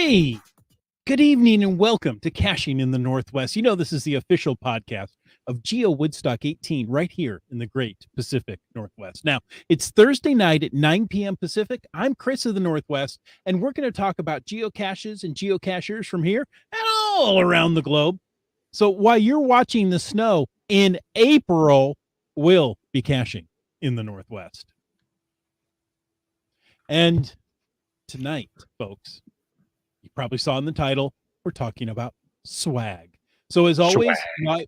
Hey, good evening and welcome to Caching in the Northwest. You know, this is the official podcast of GeoWoodstock 18 right here in the great Pacific Northwest. Now, it's Thursday night at 9 p.m. Pacific. I'm Chris of the Northwest, and we're going to talk about geocaches and geocachers from here and all around the globe. So while you're watching the snow in April, we'll be caching in the Northwest. And tonight, folks, you probably saw in the title, we're talking about swag. So as always, wow,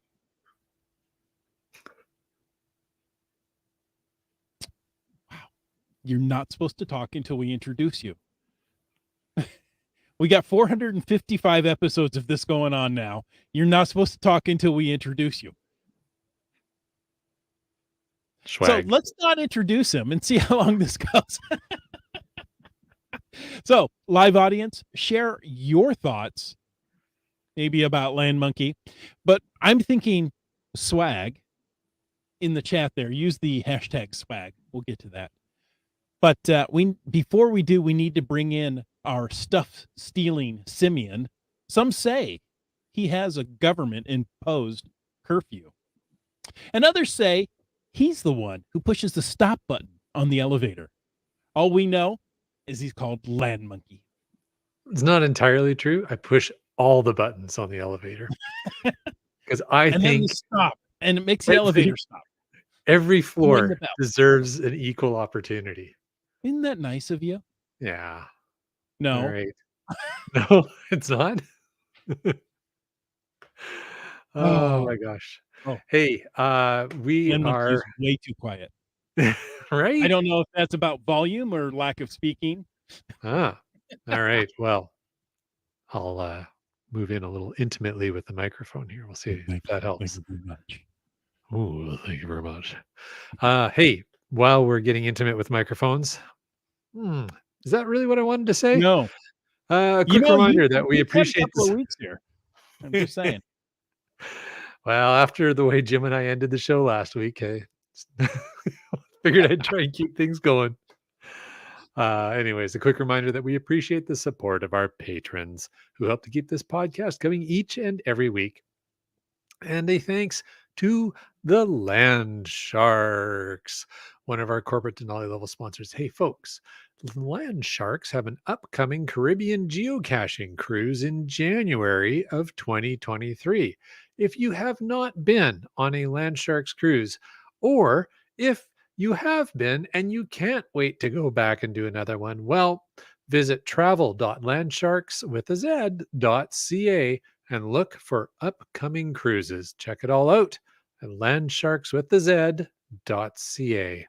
you're not supposed to talk until we introduce you. We got 455 episodes of this going on now. You're not supposed to talk until we introduce you. Swag. So let's not introduce him and see how long this goes. So, live audience, share your thoughts maybe about Land Monkey, but I'm thinking swag in the chat there. Use the hashtag swag. We'll get to that. But before we do, we need to bring in our stuff stealing Simeon. Some say he has a government imposed curfew, and others say he's the one who pushes the stop button on the elevator. All we know is he's called Land Monkey. It's not entirely true. I push all the buttons on the elevator because I think stop, and it makes the elevator stop. Every floor deserves an equal opportunity. Isn't that nice of you? Yeah. No. All right. No, it's not. Oh my gosh. Oh. Hey, we are way too quiet. Right? I don't know if that's about volume or lack of speaking. All right. Well, I'll move in a little intimately with the microphone here. We'll see if that helps. Thank you very much. Oh, thank you very much. Hey, while we're getting intimate with microphones, is that really what I wanted to say? No. A quick reminder that we appreciate a couple of weeks here. I'm just saying. Well, after the way Jim and I ended the show last week, hey, figured I'd try and keep things going. Anyways, a quick reminder that we appreciate the support of our patrons who help to keep this podcast coming each and every week. And a thanks to the Land Sharks, one of our corporate Denali level sponsors. Hey, folks, Land Sharks have an upcoming Caribbean geocaching cruise in January of 2023. If you have not been on a Land Sharks cruise, or if you have been and you can't wait to go back and do another one, well, visit travel.landsharkswithaz.ca and look for upcoming cruises. Check it all out at landsharkswithaz.ca.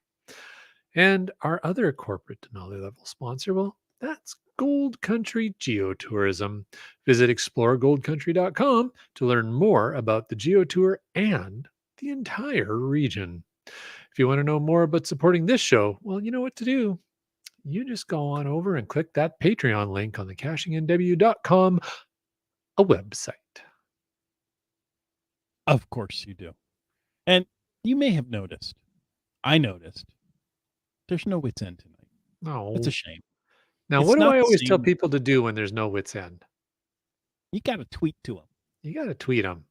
And our other corporate Denali level sponsor, well, that's Gold Country Geotourism. Visit exploregoldcountry.com to learn more about the Geotour and the entire region. If you want to know more about supporting this show, well, you know what to do. You just go on over and click that Patreon link on the cachingnw.com a website. Of course you do. And you may have noticed, I noticed, there's no wit's end tonight. No. It's a shame. Now, what do I always tell people to do when there's no wit's end? You got to tweet to them. You got to tweet them.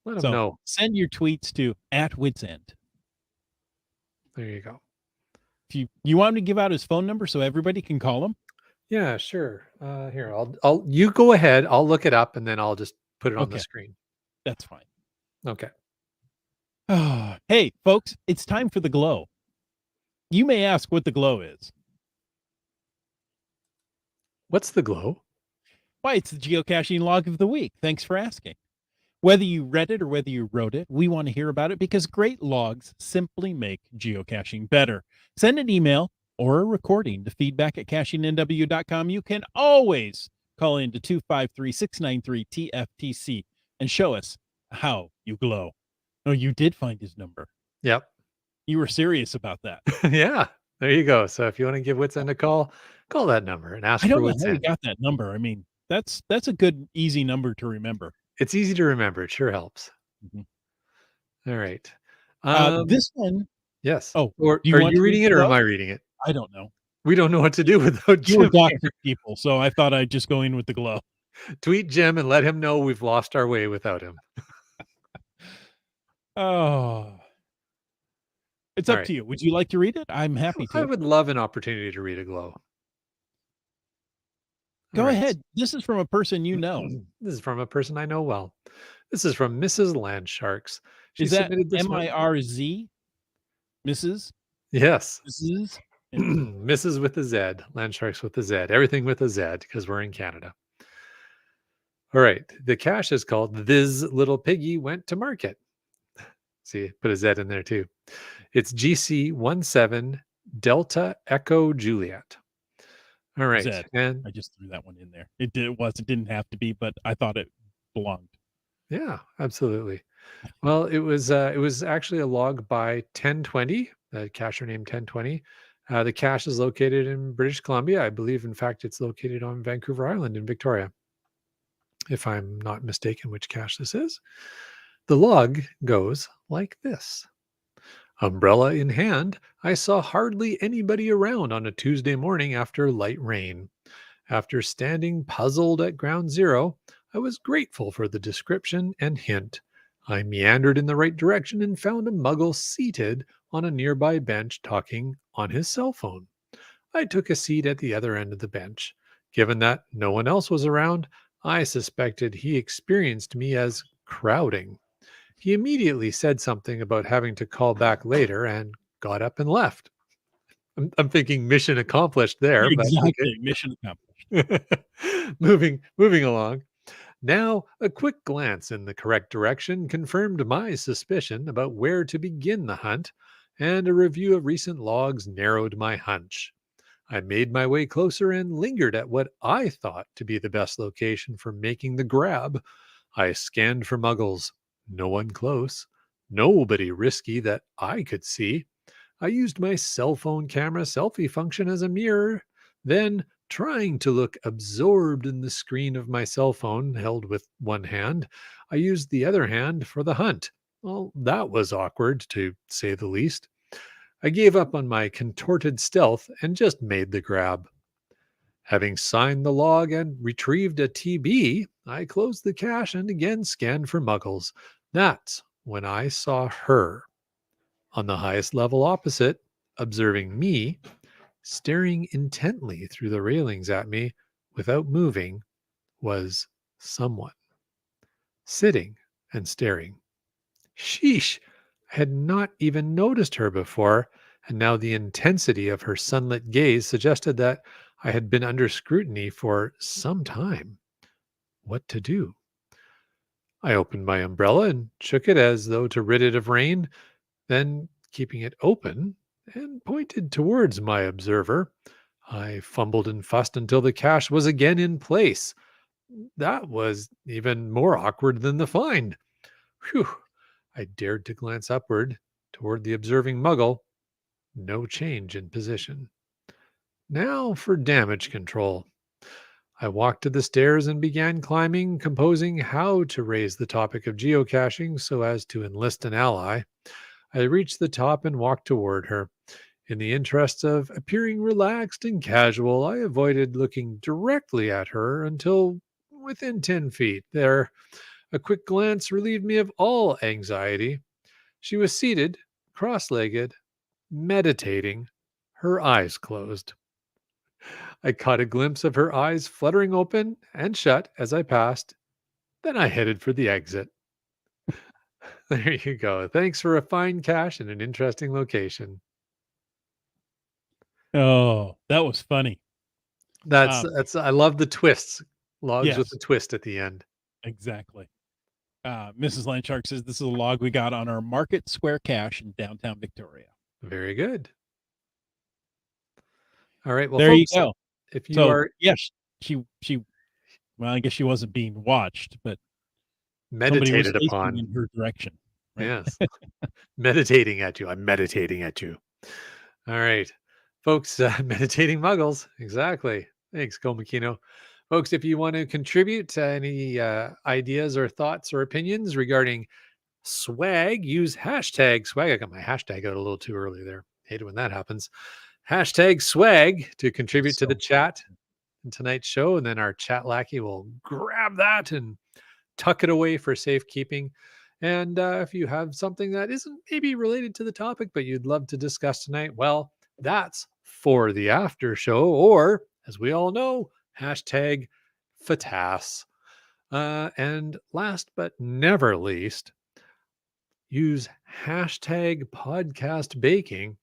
Let them know. Send your tweets to @witsend. There you go. If you want him to give out his phone number so everybody can call him? Yeah, sure. Here, you go ahead. I'll look it up and then I'll just put it on the screen. That's fine. Okay. Hey, folks, it's time for the glow. You may ask what the glow is. What's the glow? Why, it's the geocaching log of the week. Thanks for asking. Whether you read it or whether you wrote it, we want to hear about it because great logs simply make geocaching better. Send an email or a recording to feedback@cachingnw.com. You can always call in to 253-693-TFTC and show us how you glow. Oh, you did find his number. Yep. You were serious about that. Yeah, there you go. So if you want to give Wits End a call that number and ask for Wits End. I don't know how you got that number. I mean, that's a good, easy number to remember. It's easy to remember. It sure helps. Mm-hmm. All right. This one. Yes. Oh, or are you reading it or am I reading it? I don't know. We don't know what to do without You were Jim doctor here. people, so I thought I'd just go in with the glow. Tweet Jim and let him know we've lost our way without him. Oh, it's All up right. to you. Would you like to read it? I'm happy I to. would love an opportunity to read a glow. All Go right. ahead. This is from a person you know. This is from a person I know well. This is from Mrs. Landsharks. She Is that submitted this one. MIRZ? Mrs. Yes. Mrs. Yeah. Mrs. with a Z, Landsharks with a Z, everything with a Z because we're in Canada. All right. The cache is called This Little Piggy Went to Market. See, put a Z in there too. It's GC17 Delta Echo Juliet. All right. Zed. And I just threw that one in there. It didn't have to be, but I thought it belonged. yeah, absolutely. Well, it was actually a log by 1020, the cacher named 1020. The cache is located in British Columbia. I believe, in fact, it's located on Vancouver Island in Victoria, if I'm not mistaken which cache this is. The log goes like this. Umbrella in hand, I saw hardly anybody around on a Tuesday morning after light rain. After standing puzzled at ground zero, I was grateful for the description and hint. I meandered in the right direction and found a muggle seated on a nearby bench talking on his cell phone. I took a seat at the other end of the bench. Given that no one else was around, I suspected he experienced me as crowding. He immediately said something about having to call back later and got up and left. I'm thinking mission accomplished there, but okay. Exactly. Mission accomplished. moving along. Now, a quick glance in the correct direction confirmed my suspicion about where to begin the hunt, and a review of recent logs narrowed my hunch. I made my way closer and lingered at what I thought to be the best location for making the grab. I scanned for muggles. No one close. Nobody risky that I could see. I used my cell phone camera selfie function as a mirror. Then, trying to look absorbed in the screen of my cell phone held with one hand, I used the other hand for the hunt. Well, that was awkward, to say the least. I gave up on my contorted stealth and just made the grab. Having signed the log and retrieved a TB, I closed the cache and again scanned for muggles. That's when I saw her on the highest level opposite, observing me, staring intently through the railings at me without moving, was someone sitting and staring. Sheesh! I had not even noticed her before, and now the intensity of her sunlit gaze suggested that I had been under scrutiny for some time. What to do? I opened my umbrella and shook it as though to rid it of rain, then, keeping it open and pointed towards my observer, I fumbled and fussed until the cache was again in place. That was even more awkward than the find. Whew! I dared to glance upward toward the observing muggle. No change in position. Now for damage control. I walked to the stairs and began climbing, composing how to raise the topic of geocaching so as to enlist an ally. I reached the top and walked toward her. In the interest of appearing relaxed and casual, I avoided looking directly at her until within 10 feet. There, a quick glance relieved me of all anxiety. She was seated, cross legged, meditating, her eyes closed. I caught a glimpse of her eyes fluttering open and shut as I passed. Then I headed for the exit. There you go. Thanks for a fine cache and an interesting location. Oh, that was funny. Um, That's I love the twists. Logs with yes, a twist at the end. exactly. Mrs. Landshark says this is a log we got on our Market Square cache in downtown Victoria. Very good. All right. Well, There you folks, go. if you So are yes, she well, I guess she wasn't being watched, but somebody was meditated facing upon, in her direction, right? yes, meditating at you. I'm meditating at you. All right. Folks, meditating muggles. Exactly. Thanks, Komakino. Folks, if you want to contribute to any ideas or thoughts or opinions regarding swag, use hashtag swag. I got my hashtag out a little too early there. Hate it when that happens. hashtag swag to contribute to the So chat in tonight's show. And then our chat lackey will grab that and tuck it away for safekeeping. And if you have something that isn't maybe related to the topic, but you'd love to discuss tonight, well, that's for the after show, or as we all know, hashtag FATAS. And last but never least, use hashtag podcast baking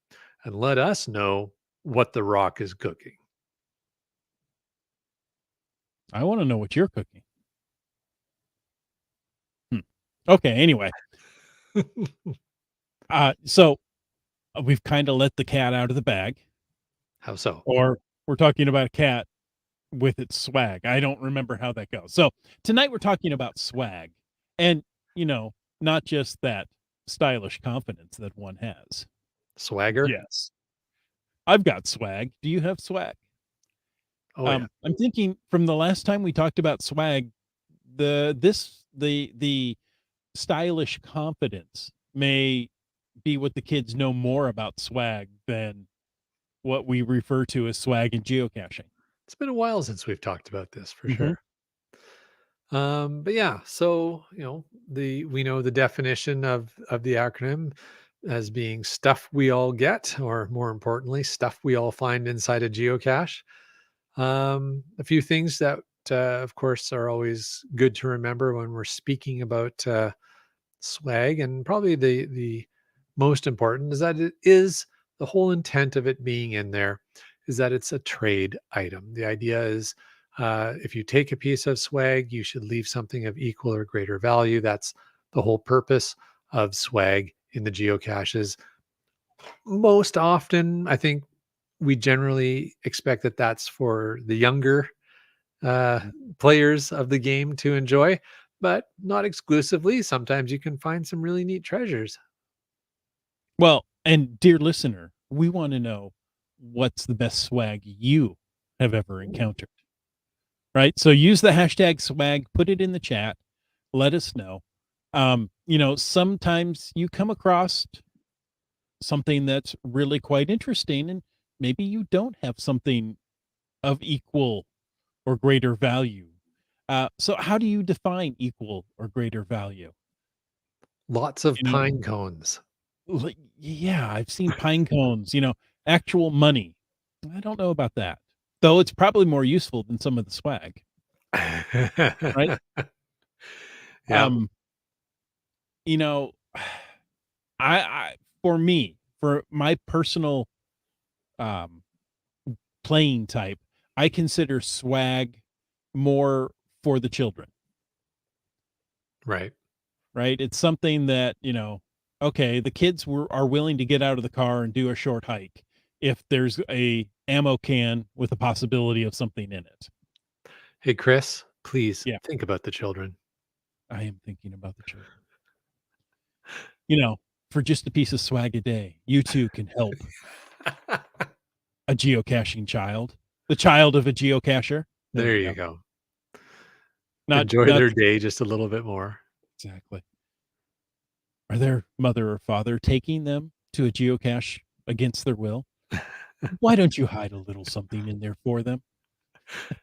and let us know what The Rock is cooking. I want to know what you're cooking. Okay. Anyway, so we've kind of let the cat out of the bag, How so? or we're talking about a cat with its swag. I don't remember how that goes. So tonight we're talking about swag, and you know, not just that stylish confidence that one has. Swagger? Yes, I've got swag. Do you have swag? Oh, yeah. I'm thinking from the last time we talked about swag, the stylish confidence may be what the kids know more about swag than what we refer to as swag and geocaching. It's been a while since we've talked about this for Mhm. sure. But yeah, so we know the definition of the acronym as being stuff we all get, or more importantly, stuff we all find inside a geocache. A few things that, of course, are always good to remember when we're speaking about swag, and probably the most important is that it is the whole intent of it being in there is that it's a trade item. The idea is if you take a piece of swag, you should leave something of equal or greater value. That's the whole purpose of swag in the geocaches. Most often, I think we generally expect that that's for the younger uh, players of the game to enjoy, but not exclusively. Sometimes you can find some really neat treasures. Well, and dear listener, we want to know what's the best swag you have ever encountered, right? So use the hashtag swag, put it in the chat, let us know. Sometimes you come across something that's really quite interesting, and maybe you don't have something of equal or greater value. So how do you define equal or greater value? Lots of You know, pine cones. like, yeah, I've seen pine cones, actual money. I don't know about that. Though it's probably more useful than some of the swag, right? Yeah, Um, you know, I for me, for my personal um playing type, I consider swag more for the children, right. right? It's something that, okay, the kids are willing to get out of the car and do a short hike if there's a ammo can with a possibility of something in it. Hey, Chris, please Yeah, think about the children. I am thinking about the children. You know, for just a piece of swag a day, you too can help a geocaching child, the child of a geocacher. There There you you go. go. Not Enjoy not their day just a little bit more. exactly. Are their mother or father taking them to a geocache against their will? Why don't you hide a little something in there for them?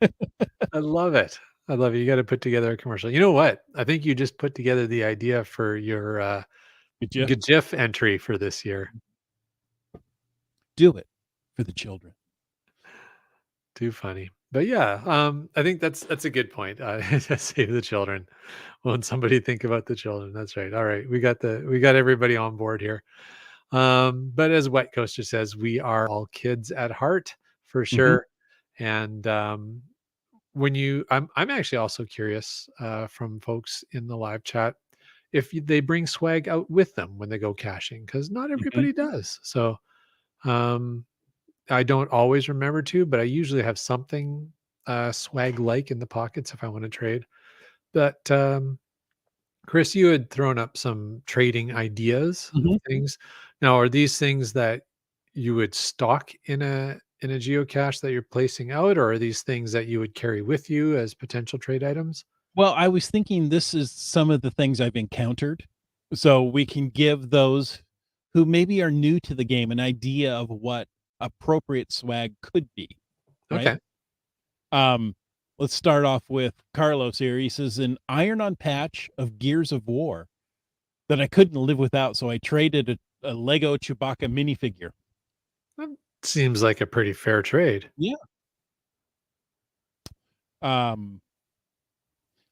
I love it. I love it. You got to put together a commercial. You know what? I think you just put together the idea for your Could you GIF entry for this year. do it for the children? Too funny. But yeah, I think that's a good point. Save the children. Won't somebody think about the children? That's right. All right, we got everybody on board here. But as Wet Coaster says, we are all kids at heart for Mhm. sure. And I'm actually also curious from folks in the live chat if they bring swag out with them when they go caching, because not Mhm. everybody does. So um, I don't always remember to, but I usually have something swag like in the pockets if I want to trade. But Chris, you had thrown up some trading ideas of Mhm. things. Now, are these things that you would stock in a geocache that you're placing out, or are these things that you would carry with you as potential trade items? Well, I was thinking this is some of the things I've encountered, so we can give those who maybe are new to the game an idea of what appropriate swag could be, right? Okay. Um, let's start off with Carlos here. He says, an iron-on patch of Gears of War that I couldn't live without, so I traded a Lego Chewbacca minifigure. That seems like a pretty fair trade. Yeah.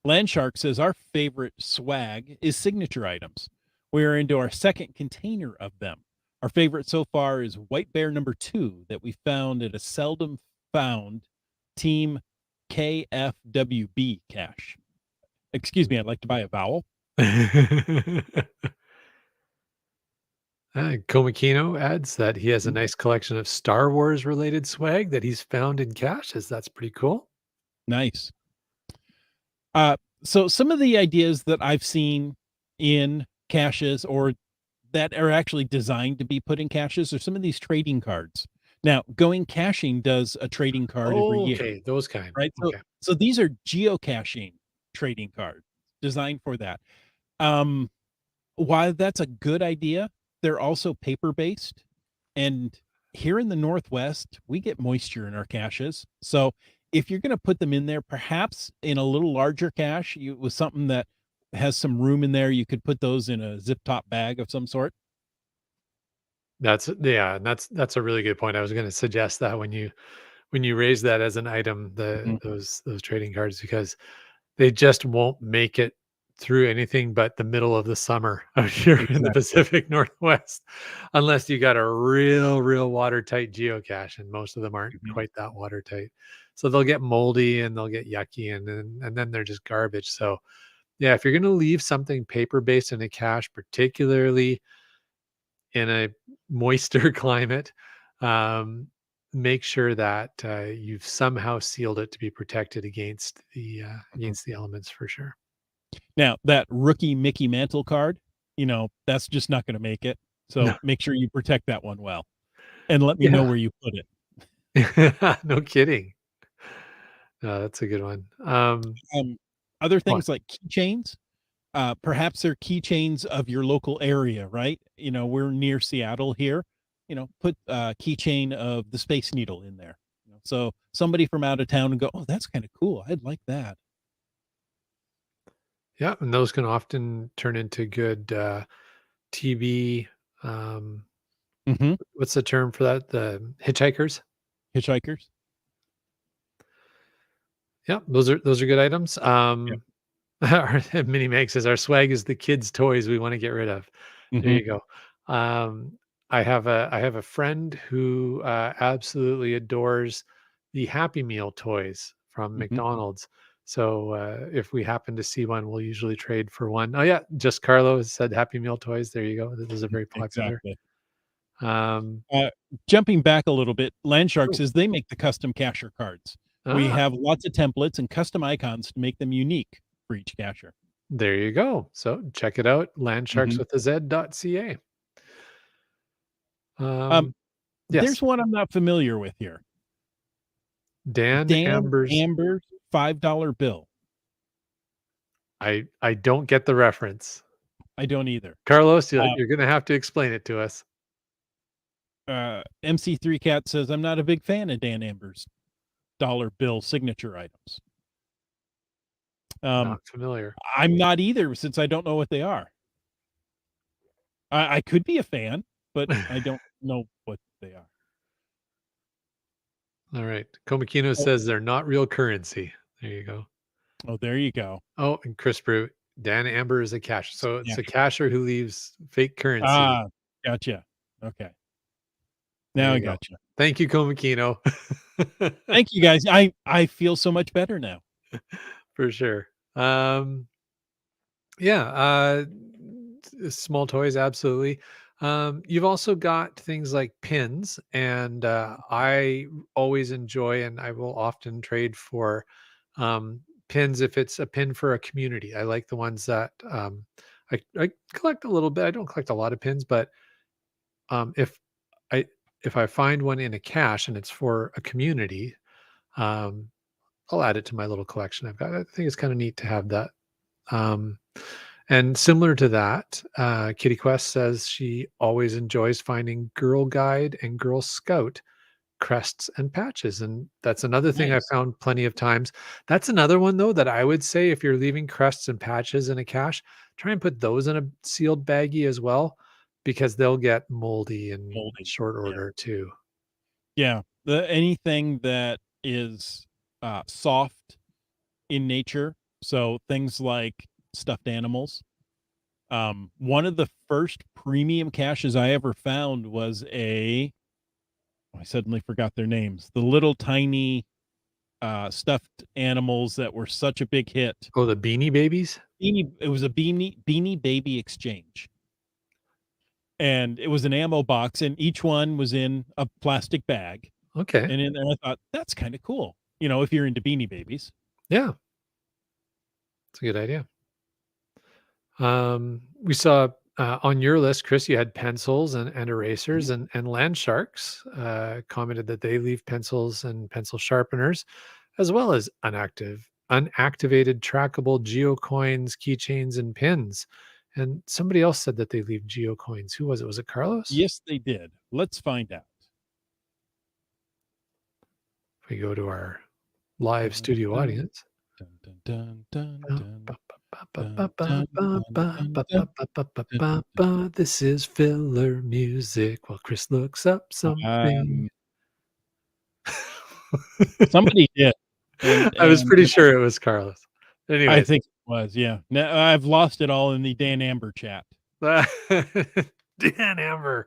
Landshark says our favorite swag is signature items. We are into our second container of them. Our favorite so far is White Bear number 2 that we found at a seldom found Team KFWB cache. Excuse me, I'd like to buy a vowel. Komakino adds that he has a Mhm. nice collection of Star Wars related swag that he's found in caches. That's pretty cool. Nice. So some of the ideas that I've seen in caches or that are actually designed to be put in caches are some of these trading cards. Now, Going Caching does a trading card every Oh, year, okay, those kind. right? Okay. So these are geocaching trading cards designed for that. Um, while that's a good idea, they're also paper based. And here in the Northwest, we get moisture in our caches. So if you're going to put them in there, perhaps in a little larger cache, with something that has some room in there, you could put those in a zip top bag of some sort. That's yeah, and that's a really good point. I was going to suggest that when you raise that as an item, Mhm. those trading cards, because they just won't make it through anything but the middle of the summer out here in the Exactly. Pacific Northwest, unless you got a real watertight geocache, and most of them aren't Mhm. quite that watertight. So they'll get moldy and they'll get yucky, and then they're just garbage. So yeah, if you're going to leave something paper based in a cache, particularly in a moister climate, um, make sure that you've somehow sealed it to be protected Mhm. against the elements for sure. Now, that rookie Mickey Mantle card, that's just not going to make it. So No, make sure you protect that one well and let me know yeah, where you put it. no kidding. No, that's a good one. Um, Other Go on. things like keychains, perhaps they're keychains of your local area, right? We're near Seattle here. Put a keychain of the Space Needle in there. So somebody from out of town and go, oh, that's kind of cool. I'd like that. Yeah, and those can often turn into good TV. Um, Hmm. what's the term for that? The hitchhikers. Hitchhikers. Yeah, those are good items. Yep. Our Mini Meg says our swag is the kids' toys we want to get rid of. There Hmm. you go. Um, I have a friend who absolutely adores the Happy Meal toys from Hmm. McDonald's. So if we happen to see one, we'll usually trade for one. Oh yeah, just Carlo said Happy Meal toys. There you go. Those are very popular. Exactly. Um, Uh, Jumping back a little bit, Landshark oh, says they make the custom cacher cards. We ah, have lots of templates and custom icons to make them unique for each cacher. there you go. So check it out, Mhm. landsharkswithaz.ca. Um, Yes, there's one I'm not familiar with here. Dan Dan Amber's. Amber's $5 bill. I don't get the reference. I don't either. Carlos, Uh, you're gonna have to explain it to us. MC3 Cat says I'm not a big fan of Dan Amber's dollar bill signature items. Um, Not familiar. I'm not either since I don't know what they are. I could be a fan, but I don't know what they are. All right. Komakino Oh, says they're not real currency. There you go. oh, there you go. Oh, and Chris Brew, Dan Amber is a cash. So Yeah. it's a casher who leaves fake currency. Ah, gotcha. Okay. There Now I you go. gotcha. Thank you, Komakino. Thank you guys. I feel so much better now. For sure. Yeah, small toys, absolutely. You've also got things like pins, and I always enjoy, and I will often trade for pins if it's a pin for a community. I like the ones that I collect a little bit. I don't collect a lot of pins, but if I if I find one in a cache and it's for a community, um, I'll add it to my little collection I've got. I think it's kind of neat to have that. Um, and similar to that, Kitty Quest says she always enjoys finding Girl Guide and Girl Scout crests and patches, and that's another thing I Nice. found plenty of times. That's another one though that I would say if you're leaving crests and patches in a cache, try and put those in a sealed baggie as well, because they'll get moldy in Moldy. short Yeah. order too. Yeah. Anything that is soft in nature, so things like stuffed animals. One of the first premium caches I ever found was I suddenly forgot their names. The little tiny stuffed animals that were such a big hit. Oh, the Beanie Babies? It was a beanie baby exchange. And it was an ammo box, and each one was in a plastic bag. Okay. And in there, I thought, that's kind of cool. You know, if you're into beanie babies. Yeah, it's a good idea. We saw on your list, Chris, you had pencils and Mhm. erasers, and Land Sharks commented that they leave pencils and pencil sharpeners, as well as unactivated trackable geocoins, keychains, and pins. And somebody else said that they leave geocoins. Who was it? Was it Carlos? Yes, they did. Let's find out. If we go to our live Dun, studio dun, audience. dun, dun, dun, dun, Ba, dun, ba, ba, ba, dun, ba, ba, dun, ba, dun, ba, dun, ba, dun, ba, ba, ba, dun, ba, dun. ba. This is filler music while Chris looks up something. Um, Somebody did, and I was pretty sure it was Carlos. I Anyways, think it was, yeah. Now I've lost it all in the Dan Amber chat. Dan Amber.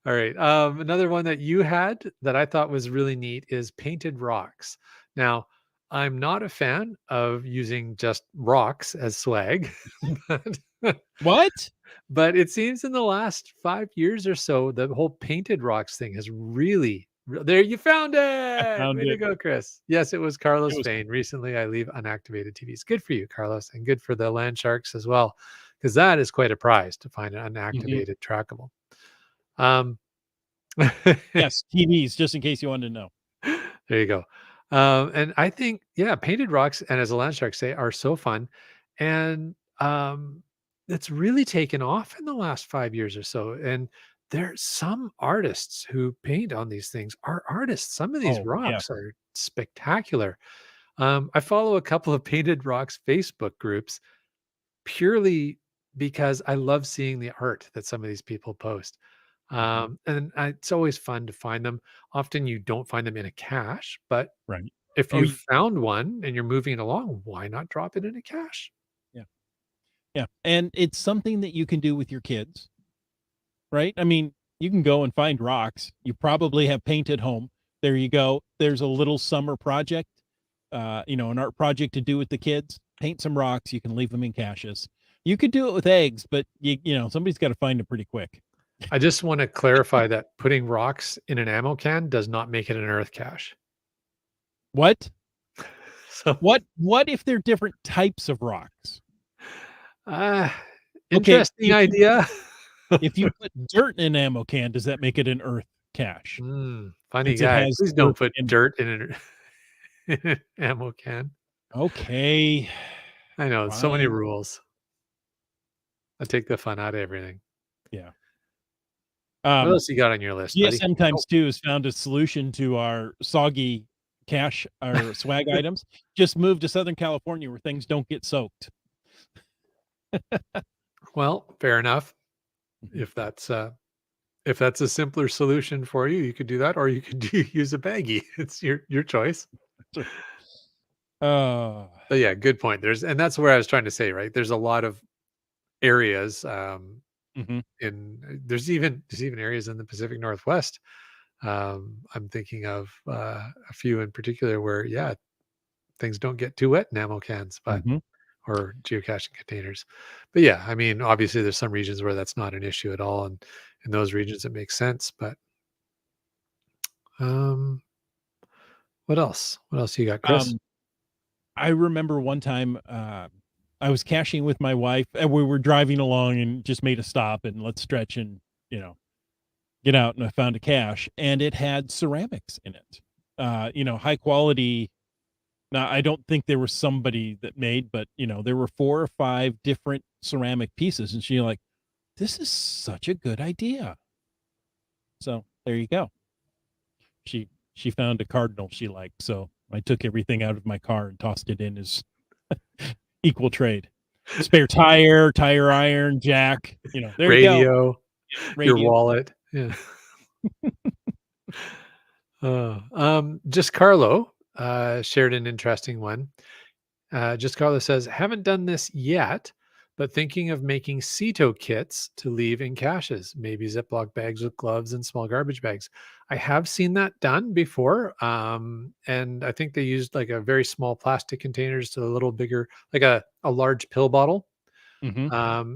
All right. Another one that you had that I thought was really neat is painted rocks. Now, I'm not a fan of using just rocks as swag, but What? but it seems in the last 5 years or so, the whole painted rocks thing has really there you found I it. found Way to it. go, Chris. Yes, it was It Carlos was Fain. Recently, I leave unactivated TVs. Good for you, Carlos, and good for the land sharks as well, because that is quite a prize to find an mhm. unactivated trackable. Um, Yes, TVs, just in case you wanted to know. there you go. And I think, yeah, painted rocks, and as the land sharks say, are so fun. And it's really taken off in the last 5 years or so. And there's some artists who paint on these things are artists. Some of these Oh, yeah. rocks are spectacular. I follow a couple of painted rocks Facebook groups purely because I love seeing the art that some of these people post. Mhm. It's always fun to find them. Often you don't find them in a cache, but Right. if Oh, you found one and you're moving it along, why not drop it in a cache? yeah. Yeah, and it's something that you can do with your kids, right? I mean, you can go and find rocks. You probably have paint at home. There you go. There's a little summer project, an art project to do with the kids. Paint some rocks. You can leave them in caches. You could do it with eggs, but somebody's got to find them pretty quick. I just want to clarify that putting rocks in an ammo can does not make it an earth cache. What? So, What if they're different types of rocks? uh, Okay, interesting idea. if you put dirt in an ammo can, does that make it an earth cache? Funny Since it guy. has Please earth don't put in. dirt in in an ammo can. Okay, I know, so many fine. rules. I take the fun out of everything. Yeah. What Um, else you got on your list, buddy? GSM Oh, times 2 has found a solution to our soggy cache or swag items. Just move to Southern California where things don't get soaked. well, fair enough. Mhm. If that's if that's a simpler solution for you, you could do that, or you could use a baggie. It's your choice. Sure. Uh, But yeah, good point. And that's where I was trying to say, right? There's a lot of areas mhm, there's even areas in the Pacific Northwest. I'm thinking of a few in particular where yeah, things don't get too wet in ammo cans, but mhm. or geocaching containers. But yeah, I mean, obviously there's some regions where that's not an issue at all, and in those regions it makes sense. But um, what else? What else you got, Chris? Um, I remember one time, I was caching with my wife, and we were driving along and just made a stop and let's stretch and, you know, get out, and I found a cache, and it had ceramics in it. High quality. Now, I don't think there was somebody that made, but, there were 4 or 5 different ceramic pieces, and she like, "This is such a good idea." So, there you go. She found a cardinal she liked, so I took everything out of my car and tossed it in as equal trade. Spare tire, tire iron, jack. There you go. Radio, your Radio. wallet. Yeah. Just Carlo shared an interesting one. Just Carlo says, haven't done this yet, but thinking of making Ceto kits to leave in caches, maybe Ziploc bags with gloves and small garbage bags. I have seen that done before. And I think they used like a very small plastic containers to a little bigger, like a large pill bottle. Hmm.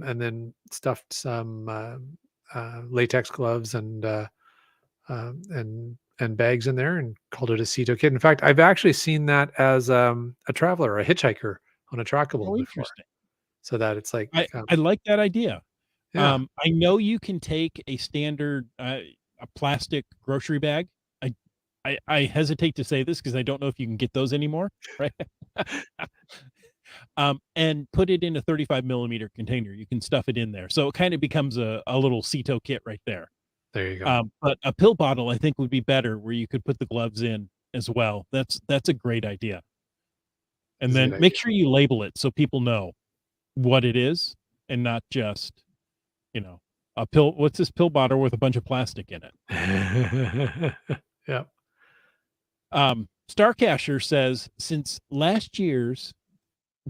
And then stuffed some latex gloves and bags in there and called it a Ceto kit. In fact, I've actually seen that as a traveler, a hitchhiker on a trackable Oh, before. interesting. So that it's like, I like that idea. yeah, I know you can take a standard a plastic grocery bag. I hesitate to say this because I don't know if you can get those anymore, right? And put it in a 35 millimeter container. You can stuff it in there, so it kind of becomes a little Ceto kit right there. there you go. But a pill bottle, I think, would be better, where you could put the gloves in as well. That's a great idea. And It's a good then make idea. sure you label it so people know what it is, and not just a pill. What's this pill bottle with a bunch of plastic in it? Yeah. Starcacher says, since last year's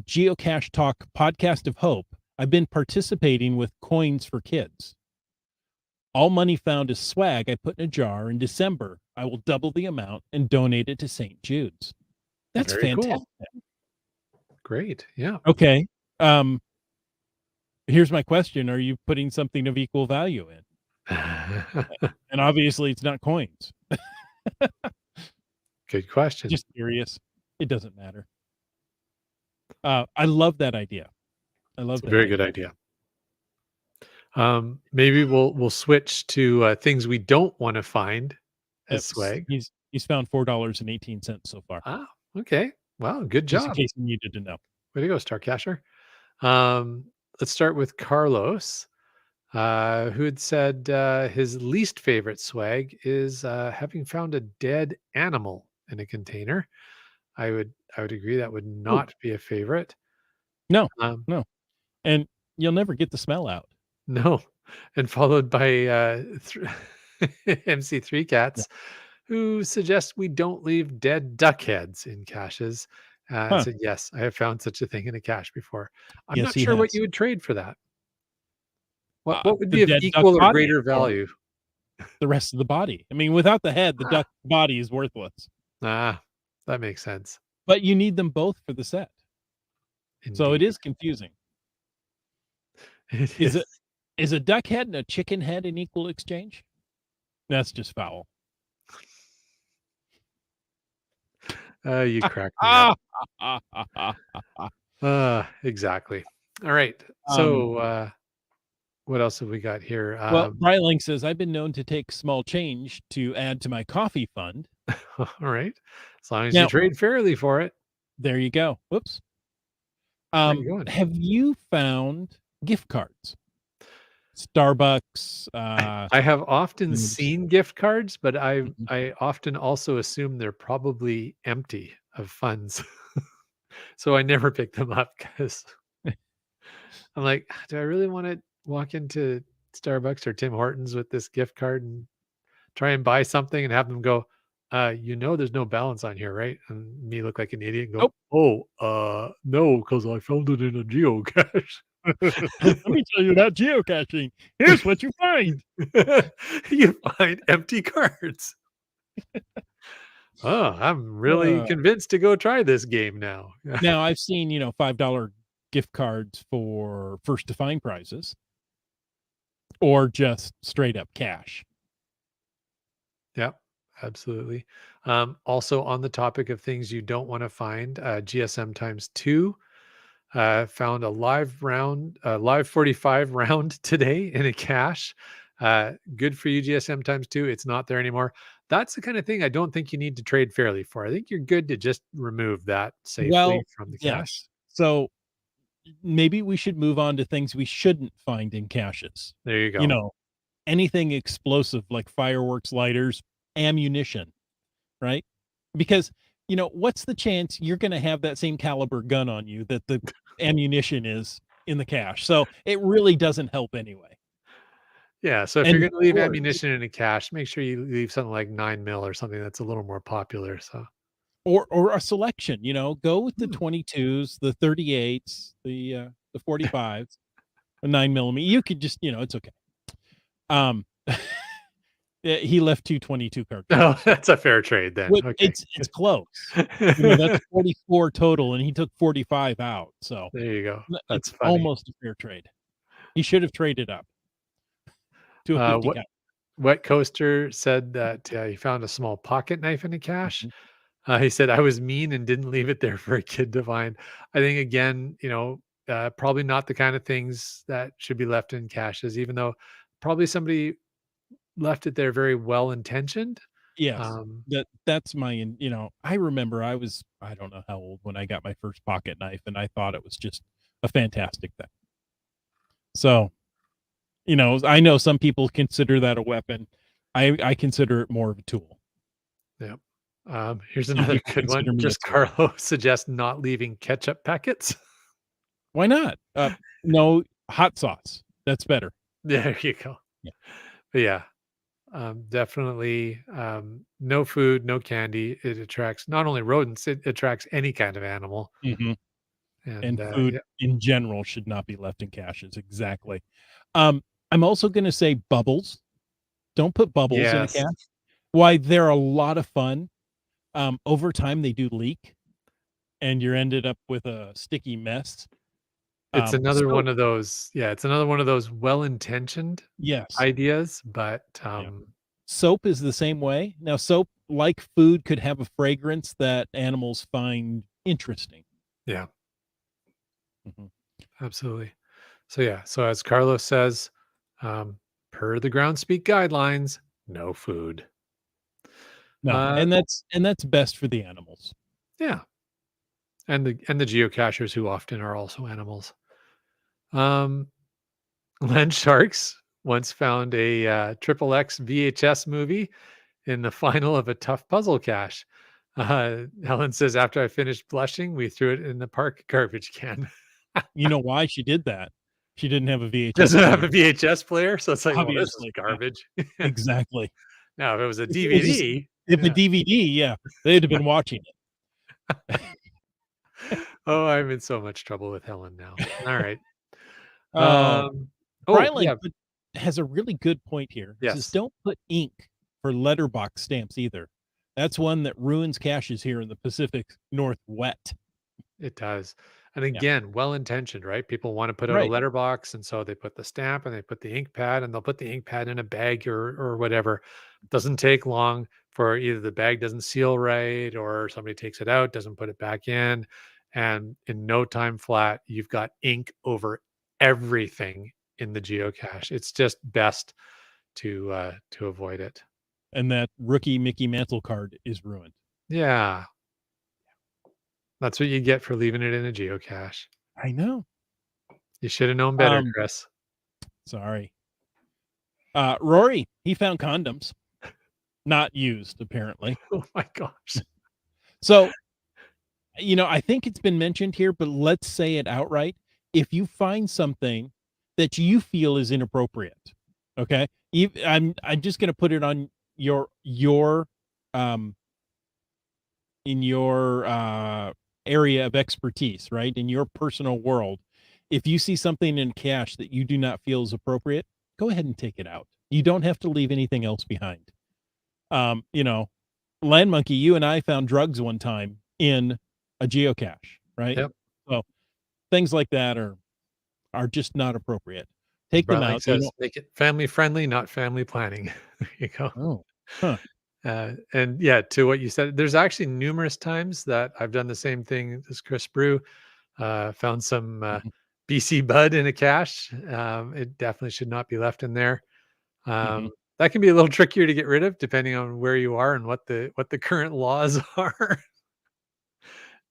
Geocache Talk podcast of hope, I've been participating with coins for kids. All money found is swag I put in a jar. In December, I will double the amount and donate it to St. Jude's. That's Very fantastic. cool. Great. Yeah. Okay. Here's my question. Are you putting something of equal value in? And obviously it's not coins. Good question. Just curious. It doesn't matter. I love that idea. I love It's a that very idea. good idea. Maybe we'll switch to things we don't want to find as swag. He's found $4.18 so far. Ah, okay. Wow, good Just in job. case you needed to know. Way to go, Starcasher. Let's start with Carlos, who had said his least favorite swag is having found a dead animal in a container. I would agree that would Ooh, not be a favorite. no, Um, no. And you'll never get the smell out. no, and followed by MC3 Yeah. Cats, who suggests we don't leave dead duck heads in caches. And Huh. said, yes, I have found such a thing in a cache before. I'm Yes, not he sure what has. you would trade for that. What would The be of dead duck equal or body greater or value? the rest of the body. I mean, without the head, the Ah, duck body is worthless. ah, that makes sense. But you need them both for the set. So it Indeed. is confusing. It Is is. it is a duck head and a chicken head an equal exchange? That's just foul. You crack me up. Ah, ah, ah, ah, ah, ah. Exactly. All right. Um, So, what else have we got here? well, Bryling says, I've been known to take small change to add to my coffee fund. All right. As long as you Now, trade fairly for it. there you go. Whoops. Where are you going? Have you found gift cards? Starbucks, I have often Foods. seen gift cards, but Mhm. I often also assume they're probably empty of funds. So I never pick them up because I'm like, "Ah, do I really want to walk into Starbucks or Tim Hortons with this gift card and try and buy something and have them go, there's no balance on here, right?" And me look like an idiot and go, Nope. "Oh, no, because I found it in a geocache." Let me tell you about geocaching. Here's what you find. You find empty cards. Oh, I'm really Uh, convinced to go try this game now. Now I've seen, $5 gift cards for first to find prizes or just straight up cash. Yeah, absolutely. Also on the topic of things you don't want to find, GSM times two found a live 45 round today in a cache. Good for you, GSM times two. It's not there anymore. That's the kind of thing I don't think you need to trade fairly for. I think you're good to just remove that safely Well, from the cache. yes. So maybe we should move on to things we shouldn't find in caches. There you You go. know, anything explosive like fireworks, lighters, ammunition. right? Because, what's the chance you're gonna have that same caliber gun on you that the ammunition is in the cache? So, it really doesn't help anyway. Yeah, so if you're And gonna leave storage ammunition in a cache, make sure you leave something like 9 mil or something that's a little more popular, so or a selection, go with the Hmm. 22s, the 38s, the 45s, a 9 millimeter. You could just, it's okay. Um, he left 2 22 Oh, cartridges. that's a fair trade then, Which okay. it's close. That's 44 total, and he took 45 out, so There you go. it's That's funny. almost a fair trade. He should have traded up to a 50 What cal. Wet Coaster said that, he found a small pocket knife in a cache. Mhm. He said, "I was mean and didn't leave it there for a kid to find." I think again, probably not the kind of things that should be left in caches, even though probably somebody left it there very well intentioned. Yes. Um, That's my I remember I don't know how old when I got my first pocket knife, and I thought it was just a fantastic thing. So, I know some people consider that a weapon. I consider it more of a tool. yeah. Here's Some another people good one. consider me a Just tool. Carlo suggests not leaving ketchup packets. Why not? No, hot sauce. That's better. There you go. Yeah. But yeah, definitely no food, no candy. It attracts not only rodents, it attracts any kind of animal. Mhm. And And food yeah, in general should not be left in caches, exactly. Um, I'm also gonna say bubbles. Don't put bubbles in a yes, cache. Why, they're a lot of fun. Over time, they do leak, and you're ended up with a sticky mess. it's another So one of those. Yeah, it's another one of those well-intentioned yes. ideas, but Yeah. Soap is the same way. Now, soap, like food, could have a fragrance that animals find interesting. yeah, Mhm. absolutely. So yeah, so as Carlos says, um, per the Groundspeak guidelines, no food. No, Uh, and that's best for the animals. yeah, and the geocachers who often are also animals. Um, Land Sharks once found a triple X VHS movie in the final of a tough puzzle cache. Helen says, after I finished blushing, we threw it in the park garbage can. You know why she did that? She didn't have a VHS Doesn't have player, a VHS player, so it's like, well, this is obviously. Yeah, garbage. exactly. Now, if it was a If it was DVD, if a yeah. DVD, yeah, they'd have been watching it. Oh, I'm in so much trouble with Helen now. All right. Oh, Um, oh, Brylan yeah. has a really good point here. He says, Yes, "Don't put ink for letterbox stamps either. That's one that ruins caches here in the Pacific Northwest." it does. And Yeah, again, well intentioned, right? People want to put out a right. letterbox, and so they put the stamp and they put the ink pad, and they'll put the ink pad in a bag or whatever. Doesn't take long for either the bag doesn't seal right, or somebody takes it out, doesn't put it back in, and in no time flat, you've got ink over everything in the geocache. It's just best to avoid it. And that rookie Mickey Mantle card is ruined. Yeah, that's what you get for leaving it in a geocache. I know. You should have known better, Um, Chris. Sorry. Rory, he found condoms, not used apparently. Oh my gosh. So, I think it's been mentioned here, but let's say it outright. If you find something that you feel is inappropriate, okay? I'm just gonna put it on your um in your area of expertise, right? In your personal world. If you see something in cache that you do not feel is appropriate, go ahead and take it out. You don't have to leave anything else behind. Um, you know, Land Monkey, you and I found drugs one time in a geocache, right? Yep. So things like that are just not appropriate. As Take them Brightling out. You says, know. make it family friendly, not family planning. There you go. Oh, huh. And yeah, to what you said, there's actually numerous times that I've done the same thing as Chris Brew. Found some Mhm, BC Bud in a cache. It definitely should not be left in there. mhm. That can be a little trickier to get rid of depending on where you are and what the current laws are.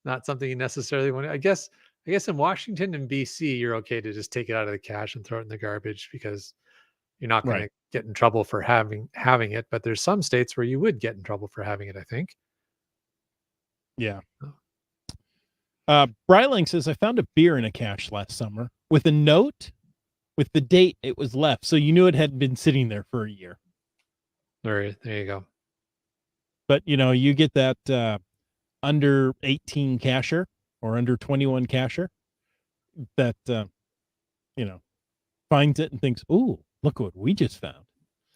Not something you necessarily want to, I guess in Washington and BC, you're okay to just take it out of the cache and throw it in the garbage because you're not Right. gonna get in trouble for having it, but there's some states where you would get in trouble for having it, I think. Yeah. Oh. Bryling says, I found a beer in a cache last summer with a note with the date it was left. So you knew it had been sitting there for a year. There you go. But, you get that under 18 cacher or under 21 cacher that, finds it and thinks, ooh, look what we just found.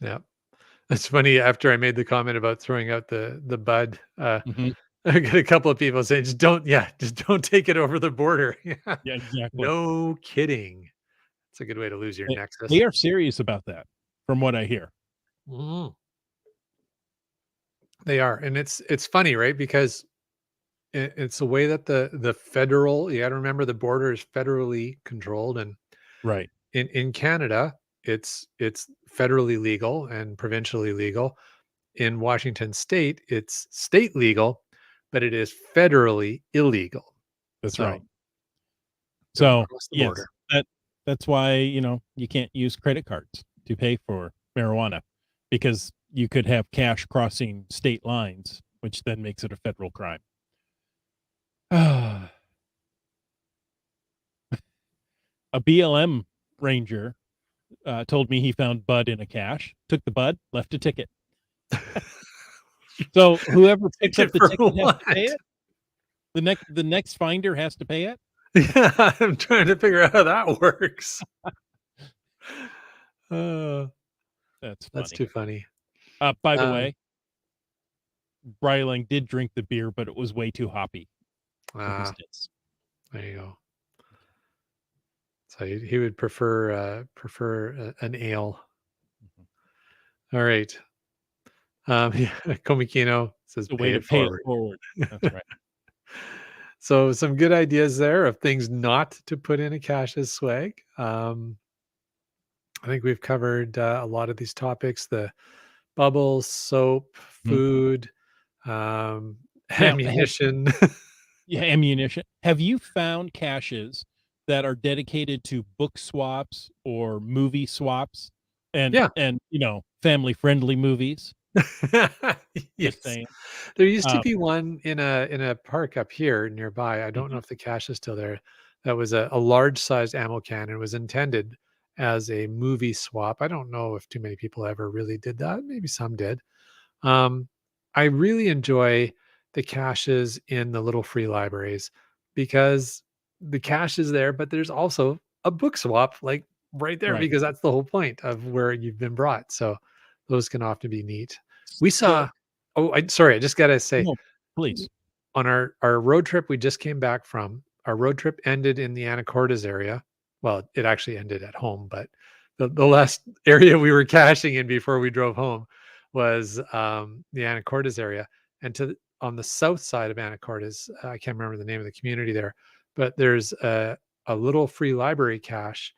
Yeah. It's funny, after I made the comment about throwing out the bud, Mhm. I got a couple of people saying, just don't take it over the border." Yeah. Yeah, exactly. No kidding. It's a good way to lose your They nexus. are serious about that, from what I hear. Mhm. They are, and it's funny, right? Because it's the way that the federal, you gotta remember the border is federally controlled, and Right. in Canada, it's federally legal and provincially legal. In Washington state, it's state legal, but it is federally illegal. That's right. So don't So, cross the yes, border. that's why, you can't use credit cards to pay for marijuana because you could have cash crossing state lines, which then makes it a federal crime. A BLM ranger told me he found bud in a cache, took the bud, left a ticket. So whoever picks up Ticket the for ticket has to pay what? it. The next finder has to pay it. Yeah, I'm trying to figure out how that works. Uh, That's that's funny. too funny. By the Um, way, Bryling did drink the beer, but it was way too hoppy for his ah, taste. there you go. So he would prefer an ale. Mhm. All right. Yeah, Komikino says The way pay to it pay it forward. forward. That's right. So some good ideas there of things not to put in a cache as swag. I think we've covered a lot of these topics: the bubbles, soap, Mhm. food, Now, have ammunition. yeah, ammunition. Have you found caches that are dedicated to book swaps or movie swaps and Yeah. family friendly movies? Just Yes. saying. There used to Um, be one in a park up here nearby. I don't know mhm, if the cache is still there. That was a large sized ammo can and was intended as a movie swap. I don't know if too many people ever really did that. Maybe some did. Um, I really enjoy the caches in the little free libraries because the cache is there, but there's also a book swap like right there right. because that's the whole point of where you've been brought. So those can often be neat. We So saw, oh, sorry, I just gotta say, no, please. on our road trip we just came back from, our road trip ended in the Anacortes area. Well, it actually ended at home, but the last area we were caching in before we drove home was the Anacortes area. And on the south side of Anacortes, I can't remember the name of the community there, but there's a little free library cache,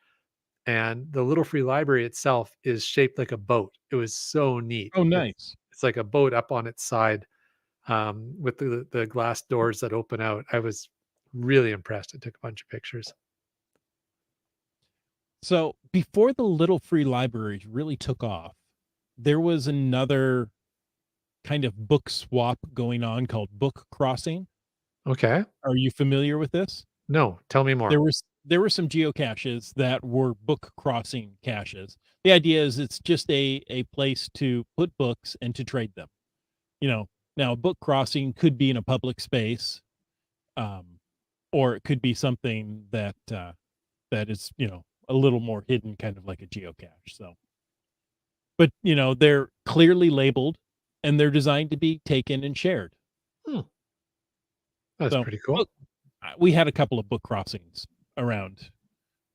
and the little free library itself is shaped like a boat. It was so neat. Oh, It's nice. it's like a boat up on its side, with the glass doors that open out. I was really impressed. I took a bunch of pictures. So before the little free libraries really took off, there was another kind of book swap going on called book crossing. Okay. Are you familiar with this? No, tell me There more. was there were some geocaches that were book crossing caches. The idea is it's just a place to put books and to trade them. You know, now a book crossing could be in a public space, um, or it could be something that is, a little more hidden, kind of like a geocache. So, but they're clearly labeled and they're designed to be taken and shared. Hmm, that's So, pretty cool. we had a couple of book crossings around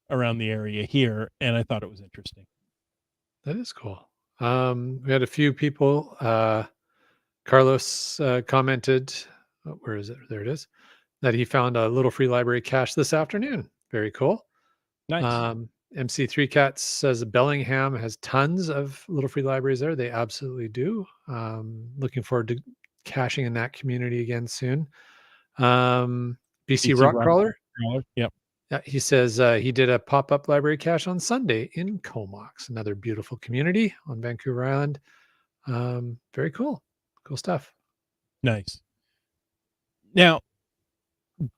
the area here, and I thought it was interesting. That is cool. We had a few people. Carlos commented, oh, where is it? There it is. That he found a little free library cache this afternoon. Very cool. Nice. MC3 Cats says Bellingham has tons of little free libraries there. They absolutely do. Looking forward to caching in that community again soon. BC BC Rock Rock Crawler. Crawler. Yep. He says he did a pop up library cache on Sunday in Comox, another beautiful community on Vancouver Island. Very cool. Cool stuff. Nice. Now,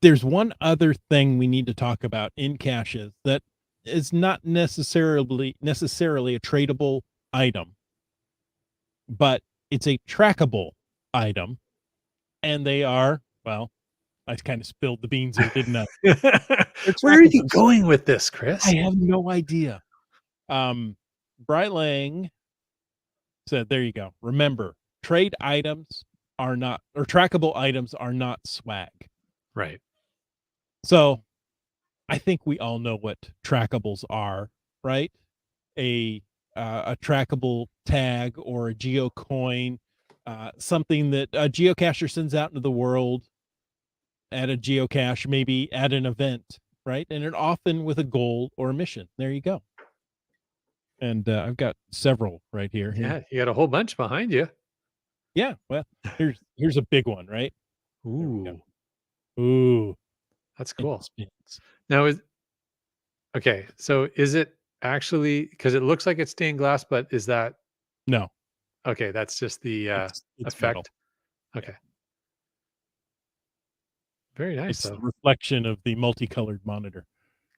there's one other thing we need to talk about in caches that is not necessarily a tradable item, but it's a trackable item, and they are, well, I kind of spilled the beans there, didn't I? They're Where are you trackables. going with this, I Chris? have no idea. Bright Lang said, there you go. Remember, trade items are not, or trackable items are not swag. Right. So I think we all know what trackables are, right? A a trackable tag or a geocoin, something that a geocacher sends out into the world at a geocache, maybe at an event, right? And it often with a goal or a mission. There you go. And I've got several right here. Here, Yeah, you got a whole bunch behind you. yeah. Well, here's a big one, right? There we Ooh, go. Ooh, that's it cool. spins. Now is okay, so is it actually because it looks like it's stained glass, but is that No, okay, that's just the it's metal. effect. Yeah, Okay. Very nice it's the though. reflection of the multicolored monitor.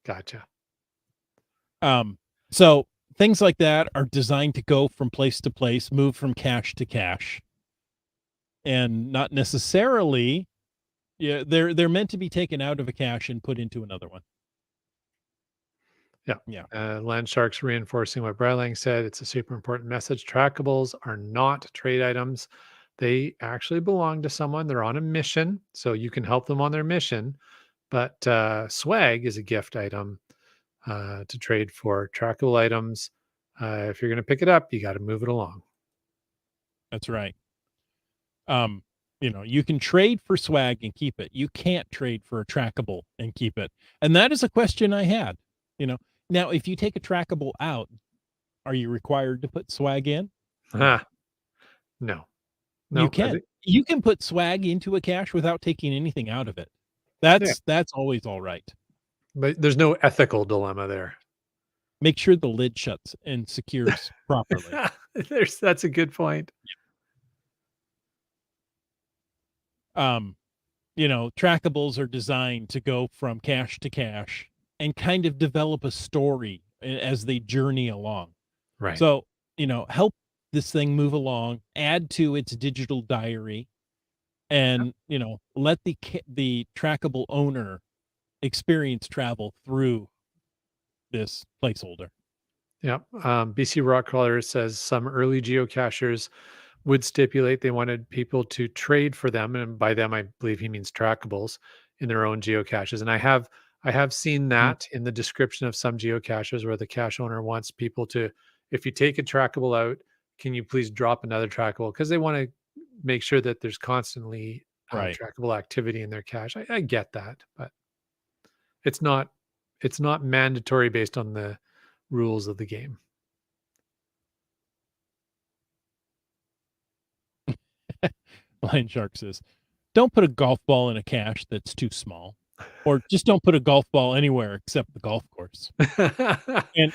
Gotcha. So things like that are designed to go from place to place, move from cache to cache, and not necessarily. Yeah, they're meant to be taken out of a cache and put into another one. Yeah. Yeah, Land Sharks reinforcing what Brylang said. It's a super important message. Trackables are not trade items. They actually belong to someone. They're on a mission, so you can help them on their mission. But swag is a gift item to trade for. Trackable items, if you're going to pick it up, you got to move it along. that's right. Um, you can trade for swag and keep it. You can't trade for a trackable and keep it. And that is a question I had. You know, now if you take a trackable out, are you required to put swag in? No. Ah, no, You no. I can. think You can put swag into a cache without taking anything out of it. yeah, That's always all right. but there's no ethical dilemma there. Make sure the lid shuts and secures properly. That's a good point. Um, trackables are designed to go from cache to cache and kind of develop a story as they journey along. Right. So, help this thing move along, add to its digital diary, Yep. and, let the trackable owner experience travel through this placeholder. Yep. BC Rockcrawler says some early geocachers would stipulate they wanted people to trade for them, and by them I believe he means trackables in their own geocaches. And I have seen Mhm. that in the description of some geocaches where the cache owner wants people to, if you take a trackable out, can you please drop another trackable? Because they want to make sure that there's constantly Right. trackable activity in their cache. I get that, but it's not it's not mandatory based on the rules of the game. Lion Shark says, don't put a golf ball in a cache that's too small, or just don't put a golf ball anywhere except the golf course. And,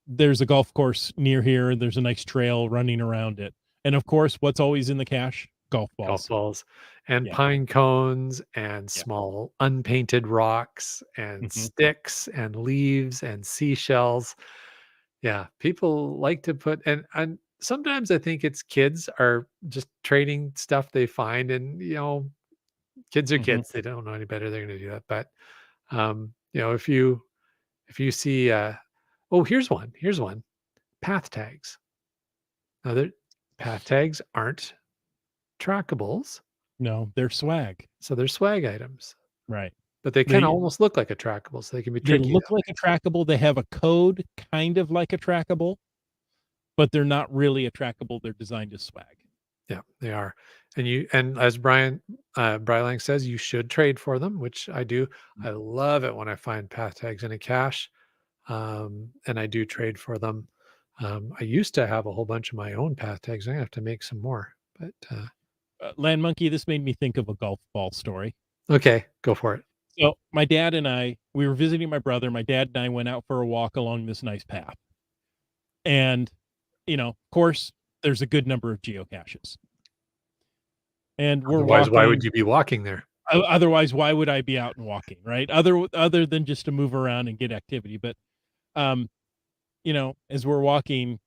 there's a golf course near here, and there's a nice trail running around it. And of course, what's always in the cache? Golf Golf balls. balls and Yeah. pine cones and Yeah. small unpainted rocks and Mhm. sticks and leaves and seashells. Yeah, people like to put and sometimes I think it's kids are just trading stuff they find and kids are Mhm. kids. They don't know any better. They're going to do that. But if you see oh, here's one. Here's one. Path tags. Now, path tags aren't trackables, No, they're swag. so they're swag items. Right. But they kinda They almost look like a trackable, so they can be they tricky look that like way. a trackable. They have a code kind of like a trackable, but they're not really a trackable. They're designed as swag. Yeah, they are. And as Brylang says, you should trade for them, which I do. Mm. I love it when I find path tags in a cache, and I do trade for them. I used to have a whole bunch of my own path tags. I'm gonna have to make some more, but, Land Monkey, this made me think of a golf ball story. okay, go for it. So my dad and I, we were visiting my brother. My dad and I went out for a walk along this nice path. And, of course, there's a good number of geocaches. and we're Otherwise, why would walking. you be walking there? Otherwise, why would I be out and walking, right? Other than just to move around and get activity. But um, as we're walking,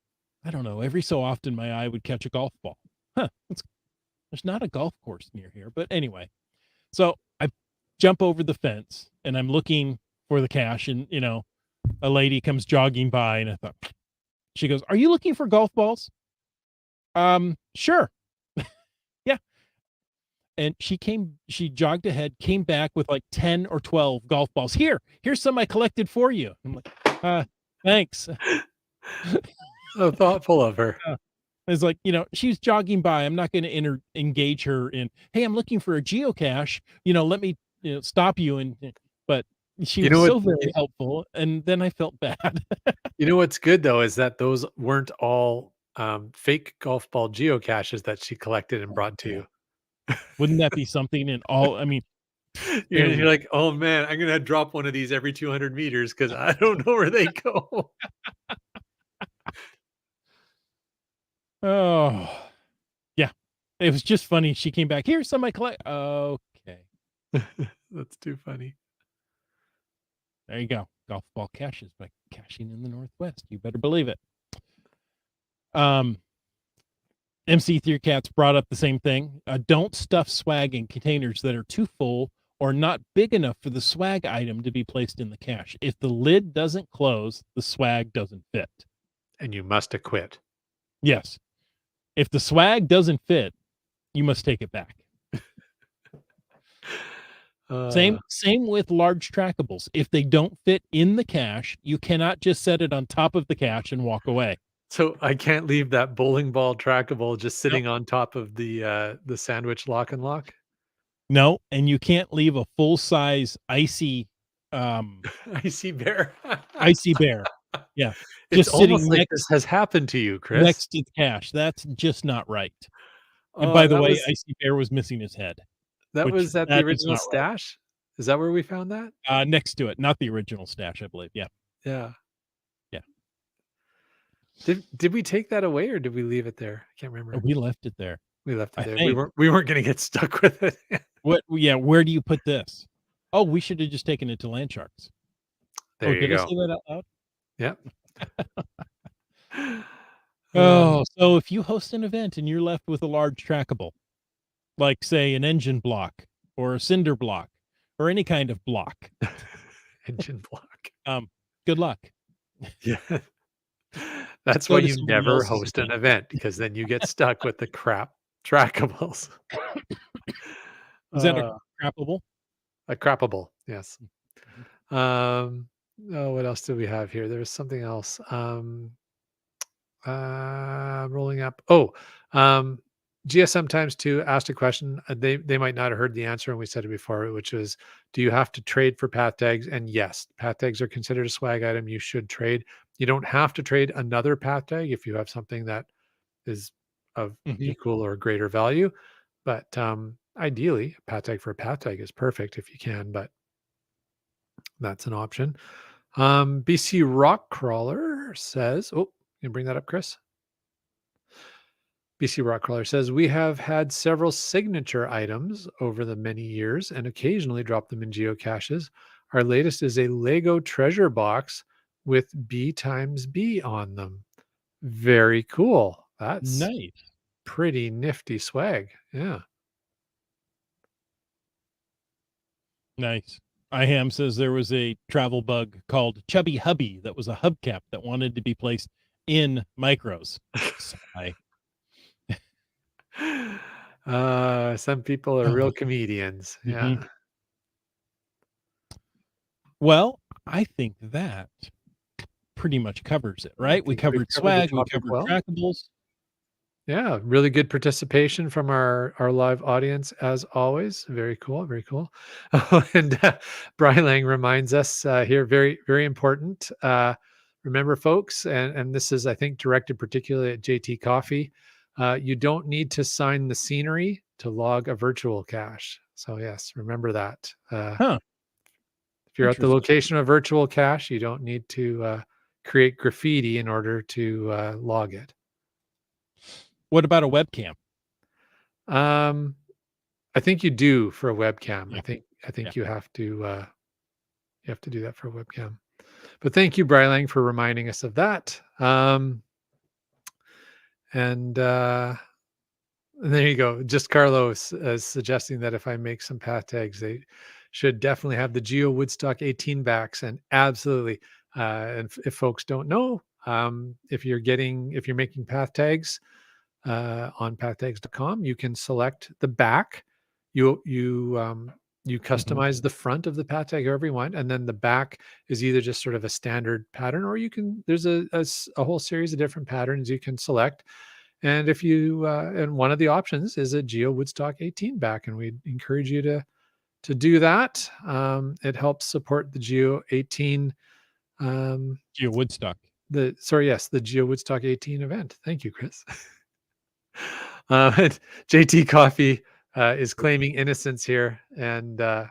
I don't know, every so often my eye would catch a golf ball. Huh, there's not a golf course near here. But anyway, so I jump over the fence and I'm looking for the cache, and a lady comes jogging by, and I thought, she goes, "Are you looking for golf balls?" Sure. Yeah. And she jogged ahead, came back with like 10 or 12 golf balls. Here's some I collected for you. I'm like, thanks. So thoughtful of her. It's like, she was jogging by. I'm not going to engage her in, "Hey, I'm looking for a geocache. Let me, stop you." But she You was know what? so very helpful. And then I felt bad. You know what's good though is that those weren't all fake golf ball geocaches that she collected and brought to Yeah. you. Wouldn't that be something in all? I mean, You're like, oh man, I'm gonna drop one of these every 200 meters because I don't know where they go. oh, yeah. It was just funny. She came back. "Here's some I collect." Okay. That's too funny. There you go. Golf ball caches by caching in the Northwest. You better believe it. Um, MC3 Cats brought up the same thing. Don't stuff swag in containers that are too full or not big enough for the swag item to be placed in the cache. If the lid doesn't close, the swag doesn't fit. And you must have quit. Yes. If the swag doesn't fit, you must take it back. Same with large trackables. If they don't fit in the cache, you cannot just set it on top of the cache and walk away. So I can't leave that bowling ball trackable just Nope. sitting on top of the sandwich lock and lock. No, and you can't leave a full-size um Icy bear. icy bear. Yeah. It's Just almost sitting like this has happened to you, Chris. next to the cache. That's just not right. And by Oh, the way, Icy Bear was missing his head, that which was at the that is original not right. stash? Is that where we found that? Next to it, not the original stash, I believe. Yeah. Yeah. Yeah. Did we take that away or did we leave it there? I can't remember. We left it there, We left it I there. think. We weren't gonna get stuck with it. Where do you put this? Oh, we should have just taken it to Land Sharks. There Oh, you did I go. say that out loud? Yep. Oh, so if you host an event and you're left with a large trackable, like say an engine block or a cinder block or any kind of block, Engine block. good luck. Yeah. That's Go why to you somebody never else's host an event. event because then you get stuck with the crap trackables. Is that a Uh, crappable? a crappable, yes. Mhm. Oh, what else do we have here? There's something else. Rolling up. Oh, um, GSM times two asked a question. They might not have heard the answer, and we said it before, which was, do you have to trade for path tags? And yes, path tags are considered a swag item. You should trade. You don't have to trade another path tag if you have something that is of Mhm. equal or greater value. But ideally, a path tag for a path tag is perfect if you can, but that's an option. BC Rock Crawler says, oh, can you bring that up, Chris? BC Rockcrawler says, we have had several signature items over the many years and occasionally drop them in geocaches. Our latest is a Lego treasure box with B times B on them. Very cool. That's Nice. pretty nifty swag. Yeah. Nice. IHAM says there was a travel bug called Chubby Hubby that was a hubcap that wanted to be placed in micros. Sigh. Some people are real comedians. Mhm. Yeah. Well, I think that pretty much covers it, I right? We think we've covered covered the swag, we topic covered well. trackables. Yeah, really good participation from our live audience as always. Very cool, very cool. And Brian Lang reminds us here, very very important. Remember, folks, and this is I think directed particularly at JT Coffee. You don't need to sign the scenery to log a virtual cache. So yes, remember that. Huh, If you're at the interesting. location of a virtual cache, you don't need to create graffiti in order to log it. What about a webcam? Um, I think you do for a webcam. Yeah. I think Yeah. you have to do that for a webcam. But thank you, Brylang, for reminding us of that. And there you go. Just Carlos suggesting that if I make some path tags, they should definitely have the GeoWoodstock 18 backs. And absolutely. And if folks don't know, if you're making path tags on pathtags.com, you can select the back. You Mhm. customize the front of the path tag however you want, and then the back is either just sort of a standard pattern, or there's a whole series of different patterns you can select. And if you and one of the options is a Geo Woodstock 18 back, and we'd encourage you to do that. It helps support the Geo 18. GeoWoodstock. The Geo Woodstock 18 event. Thank you, Chris. And JT Coffee is claiming innocence here, and we're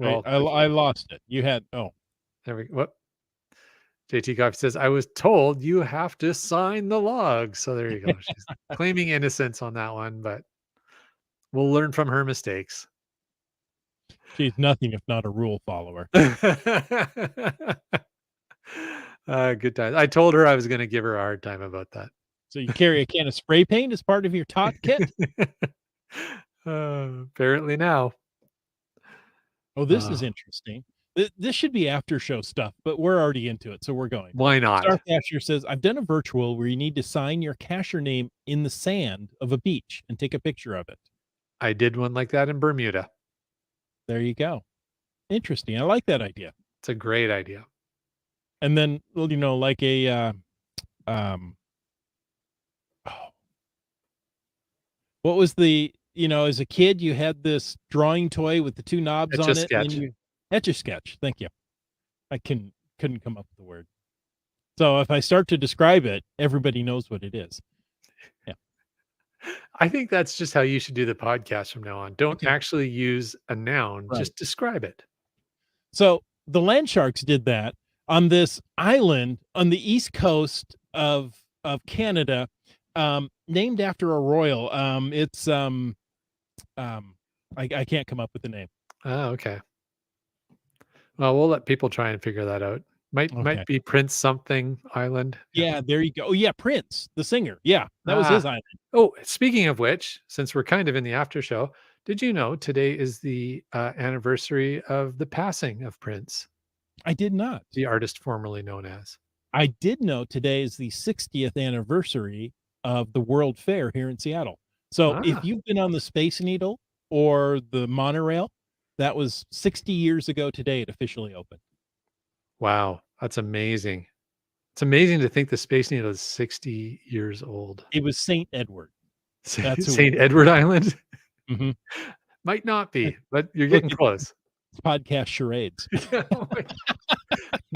all I lost it. You had there. What JT Coffee says, I was told you have to sign the log. So there you go. She's claiming innocence on that one, but we'll learn from her mistakes. she's nothing if not a rule follower. Good times. I told her I was going to give her a hard time about that. So you carry a can of spray paint as part of your tot kit? Apparently now. Oh, this is interesting. This should be after show stuff, but we're already into it, so we're going. Why not? Starcasher says, I've done a virtual where you need to sign your cacher name in the sand of a beach and take a picture of it. I did one like that in Bermuda. There you go. Interesting. I like that idea. It's a great idea. And then, like a what was as a kid you had this drawing toy with the two knobs on it, and then you Etch-a-Sketch. Thank you. I couldn't come up with the word. So if I start to describe it, everybody knows what it is. Yeah. I think that's just how you should do the podcast from now on. Don't actually use a noun, just describe it. So the land sharks did that on this island on the east coast of Canada, named after a royal. It's I can't come up with the name. Oh, okay. Well, we'll let people try and figure that out. Might be Prince something Island. Yeah, there you go. Oh yeah, Prince, the singer. Yeah, that was his island. Oh, speaking of which, since we're kind of in the after show, did you know today is the anniversary of the passing of Prince? I did not. The artist formerly known as. I did know today is the 60th anniversary of the World Fair here in Seattle. So if you've been on the Space Needle or the monorail, that was 60 years ago today it officially opened. Wow, that's amazing. It's amazing to think the Space Needle is 60 years old. It was St. Edward. That's St. Edward Island? Mm-hmm. Might not be, but you're getting close. It's podcast charades.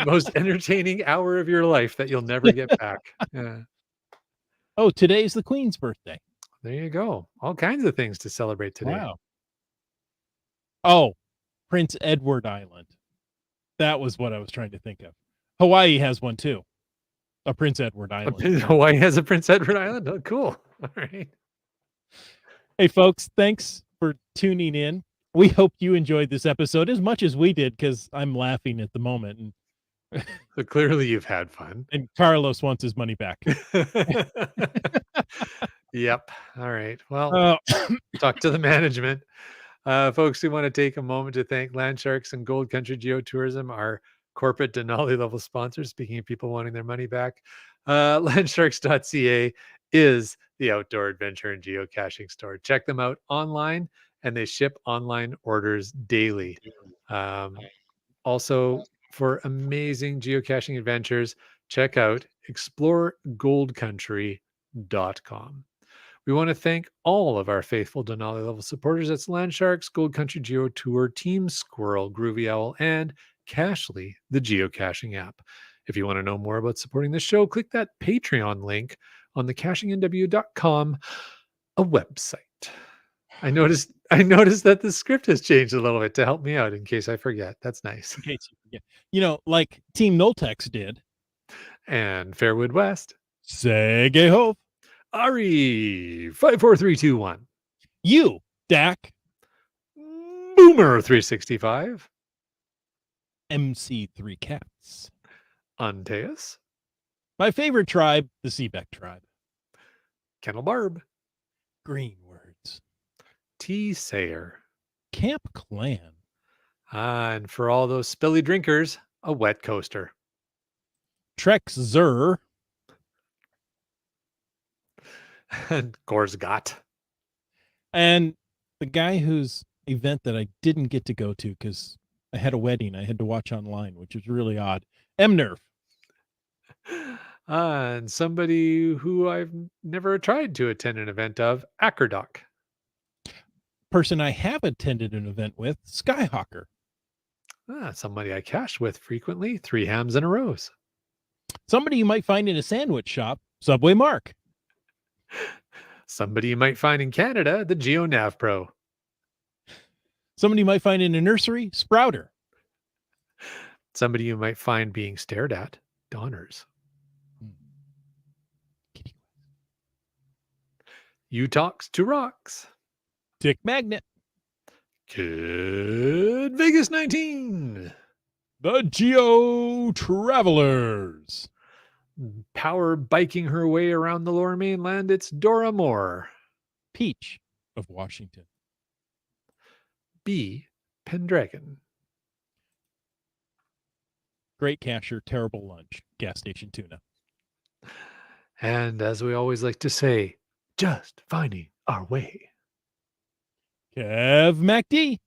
Most entertaining hour of your life that you'll never get back. Yeah. Oh, today's the Queen's birthday. There you go. All kinds of things to celebrate today. Wow. Oh, Prince Edward Island. That was what I was trying to think of. Hawaii has one too. A Prince Edward Island. Hawaii has a Prince Edward Island? Oh, cool. All right. Hey, folks, thanks for tuning in. We hope you enjoyed this episode as much as we did, because I'm laughing at the moment. And so clearly you've had fun. And Carlos wants his money back. Yep. All right. Well, talk to the management. Folks, we want to take a moment to thank Land Sharks and Gold Country Geotourism, our corporate Denali level sponsors. Speaking of people wanting their money back, landsharks.ca is the outdoor adventure and geocaching store. Check them out online, and they ship online orders daily. Also, for amazing geocaching adventures, check out exploregoldcountry.com. We want to thank all of our faithful Denali level supporters. That's Land Sharks, Gold Country Geo Tour, Team Squirrel, Groovy Owl, and Cachly, the geocaching app. If you want to know more about supporting the show, click that Patreon link on the cachingnw.com, a website. I noticed that the script has changed a little bit to help me out in case I forget. That's nice. In case you forget. Like Team Noltex did. And Fairwood West. Sege Hove. Ari 54321. You, Dak. Boomer 365, MC3 Cats. Antaeus, My favorite tribe, the Seebeck tribe. Kennel Barb, Green Words. T. Sayer. Camp Clan. And for all those spilly drinkers, a wet coaster. Trex Zur. And Gorsgot. And the guy whose event that I didn't get to go to because I had a wedding I had to watch online, which is really odd. M-Nerf. And somebody who I've never tried to attend an event of, Ackerdoc. Person I have attended an event with, Skyhawker. Somebody I cache with frequently, 3 hams and a rose. Somebody you might find in a sandwich shop, Subway Mark. Somebody you might find in Canada, the GeoNav Pro. Somebody you might find in a nursery, Sprouter. Somebody you might find being stared at, Donners. You talks to rocks. Dick Magnet. Good Vegas 19. The Geo Travelers. Power biking her way around the lower mainland, it's Dora Moore. Peach of Washington. B. Pendragon. Great Cacher, Terrible Lunch, Gas Station Tuna. And as we always like to say, just finding our way. Kev MacD.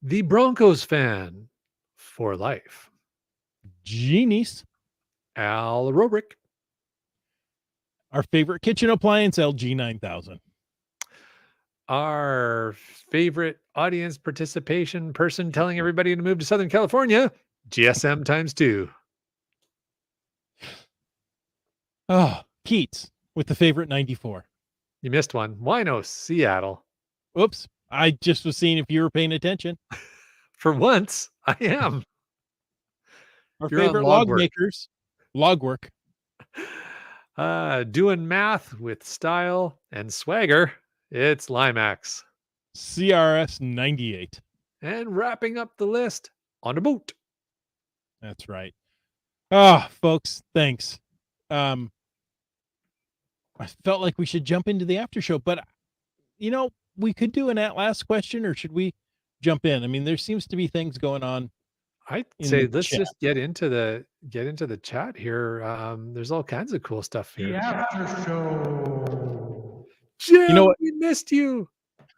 The Broncos fan for life. Genies. Al Robrick. Our favorite kitchen appliance, LG 9000. Our favorite audience participation person telling everybody to move to Southern California, GSM times 2. Oh, Keats with the favorite 94. You missed one. Winos, Seattle. Oops. I just was seeing if you were paying attention. For once, I am. Our You're on favorite log log work. makers, Logwork. Doing math with style and swagger, it's Limax. CRS 98. And wrapping up the list, on a boat. That's right. Ah, folks, thanks. I felt like we should jump into the after show, but you know, we could do an last question, or should we jump in? I mean, there seems to be things going on. I'd in say the let's chat. just get into the chat here. There's all kinds of cool stuff The here. after show. Jim, You know what? we missed you.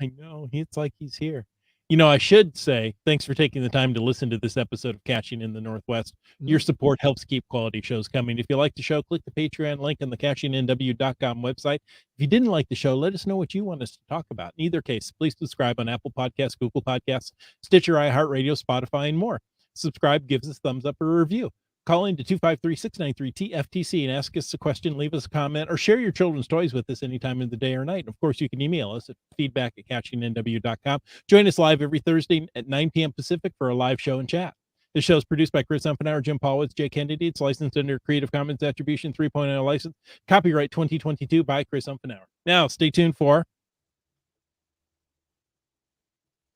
I know it's like he's here. You know, I should say thanks for taking the time to listen to this episode of Caching in the Northwest. Your support helps keep quality shows coming. If you like the show, click the Patreon link on the cachingnw.com website. If you didn't like the show, let us know what you want us to talk about. In either case, please subscribe on Apple Podcasts, Google Podcasts, Stitcher, iHeartRadio, Spotify, and more. Subscribe, gives us a thumbs up or a review. Call into 253-693-TFTC and ask us a question, leave us a comment, or share your children's toys with us any time of the day or night. And of course, you can email us at feedback@cachingnw.com. Join us live every Thursday at 9 p.m. Pacific for a live show and chat. This show is produced by Chris Umpenauer, Jim Paulwitz, Jay Kennedy. It's licensed under Creative Commons Attribution 3.0 license. Copyright 2022 by Chris Umpenauer. Now, stay tuned for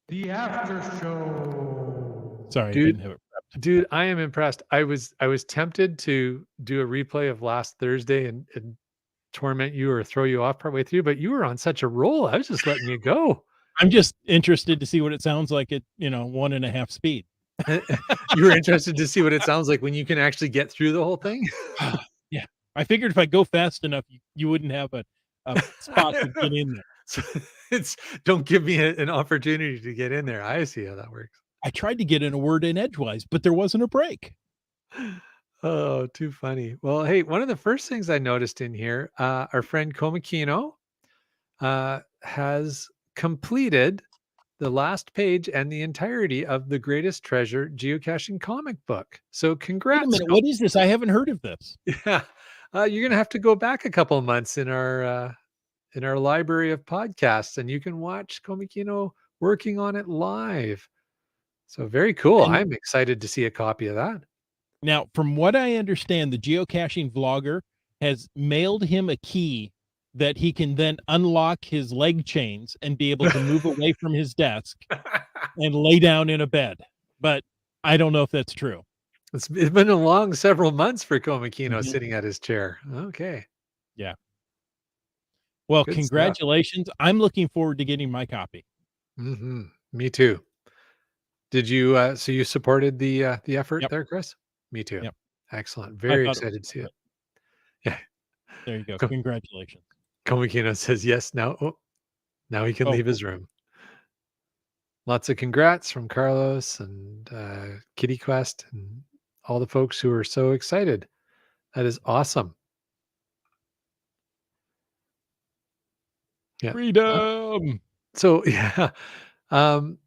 The after show. Sorry, Dude. I didn't have it. Dude, I am impressed. I was tempted to do a replay of last Thursday and torment you or throw you off partway through, but you were on such a roll. I was just letting you go. I'm just interested to see what it sounds like at 1.5 speed. You were interested to see what it sounds like when you can actually get through the whole thing. Yeah, I figured if I go fast enough, you wouldn't have a spot to get in there. So don't give me an opportunity to get in there. I see how that works. I tried to get in a word in edgewise, but there wasn't a break. Oh, too funny. Well, hey, one of the first things I noticed in here, our friend Komakino has completed the last page and the entirety of the Greatest Treasure geocaching comic book. So Wait congrats. a minute, what is this? I haven't heard of this. Yeah. You're gonna have to go back a couple of months in our library of podcasts, and you can watch Komakino working on it live. So very cool. And- I'm excited to see a copy of that. Now, from what I understand, the geocaching vlogger has mailed him a key that he can then unlock his leg chains and be able to move away from his desk and lay down in a bed. But I don't know if that's true. It's been a long several months for Komakino Mhm. sitting at his chair. Okay, Yeah. Well, good stuff. congratulations. I'm looking forward to getting my copy. Me too. Did you, so you supported the effort Yep. there, Chris? Me too. Yep. Excellent. I Very thought it was excited to see it. great. Yeah. There you go. Ko Congratulations. Komakino says, "Yes, now he can Oh, leave his room." Lots of congrats from Carlos and, Kitty Quest and all the folks who are so excited. That is awesome. Yeah. freedom. So yeah,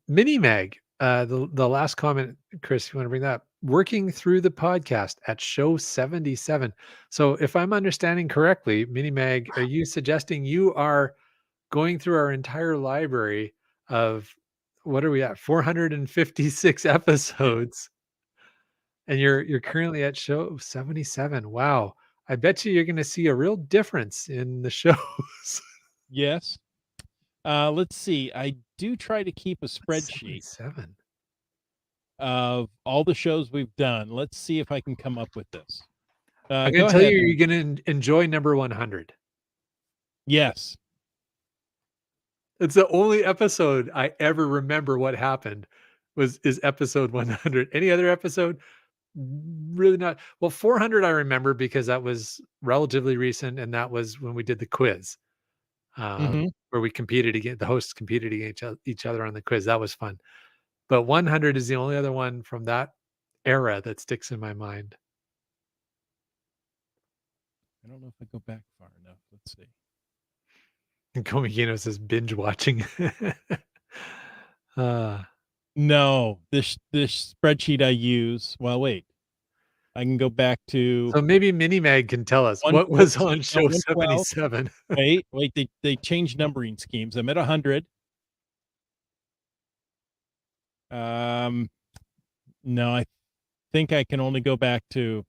Mini Mag, the last comment, Chris, you want to bring that up? Working through the podcast at show 77. So if I'm understanding correctly, Mini Mag, are you suggesting you are going through our entire library of what are we at? 456 Yeah. episodes, and you're currently at show 77. Wow. I bet you're going to see a real difference in the shows. Yes. Let's see. I do try to keep a What's spreadsheet 77? of all the shows we've done. Let's see if I can come up with this. I'm going Go to tell you, ahead. you're going to enjoy number 100. Yes. It's the only episode I ever remember what happened is episode 100. Any other episode? Really not. Well, 400 I remember because that was relatively recent, and that was when we did the quiz, Hmm. where we competed against the hosts competed against each other on the quiz. That was fun. But 100 is the only other one from that era that sticks in my mind. I don't know if I go back far enough. Let's see. And Komikino says binge watching. uh, No, this spreadsheet I use. Well, wait. I can go back to so maybe Mini Mag can tell us what was let's on see, no, show 112. 77. Wait, they changed numbering schemes. I'm at 100. No, I think I can only go back to,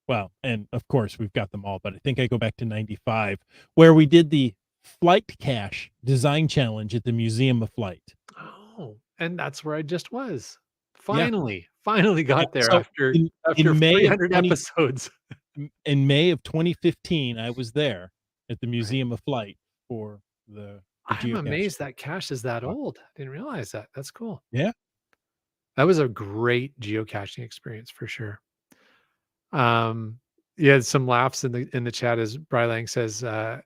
well, and of course we've got them all, but I think I go back to 95, where we did the flight cache design challenge at the Museum of Flight. Oh, and that's where I just was. Yeah, Finally yeah. got there So after in May of 300 20 episodes. in May of 2015, I was there at the Right. Museum of Flight for the I'm geocache. amazed that cache is that old. I didn't realize that. That's cool. Yeah. That was a great geocaching experience for sure. Um, you had some laughs in the chat as Brylang says,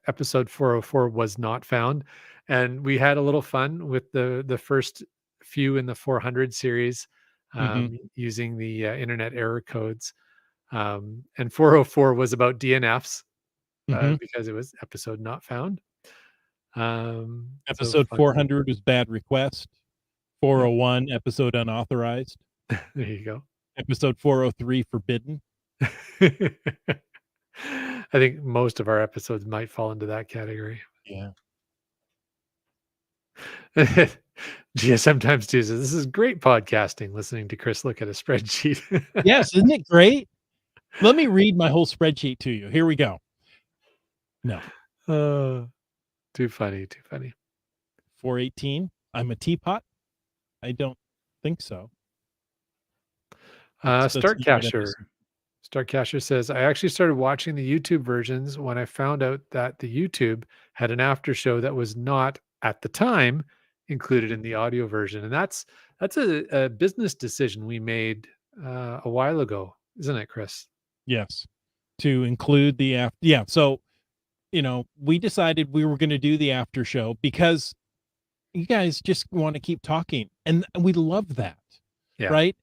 episode 404 was not found. And we had a little fun with the first few in the 400 series, Hmm. using the internet error codes. And 404 was about DNFs, Hmm. because it was episode not found. So Episode fun. 400 was bad request. 401 episode unauthorized. There you go. Episode 403 forbidden. I think most of our episodes might fall into that category. Yeah. GSM times two says, "This is great podcasting, listening to Chris look at a spreadsheet." Yes, isn't it great? Let me read my whole spreadsheet to you. Here we go. No. Too funny, too funny. 418. I'm a teapot. I don't think so. Startcacher. Startcacher says, "I actually started watching the YouTube versions when I found out that the YouTube had an after show that was not at the time included in the audio version." And that's a business decision we made a while ago, isn't it, Chris? Yes. To include the after. Yeah. So, we decided we were going to do the after show because you guys just want to keep talking. And we love that. Yeah. Right.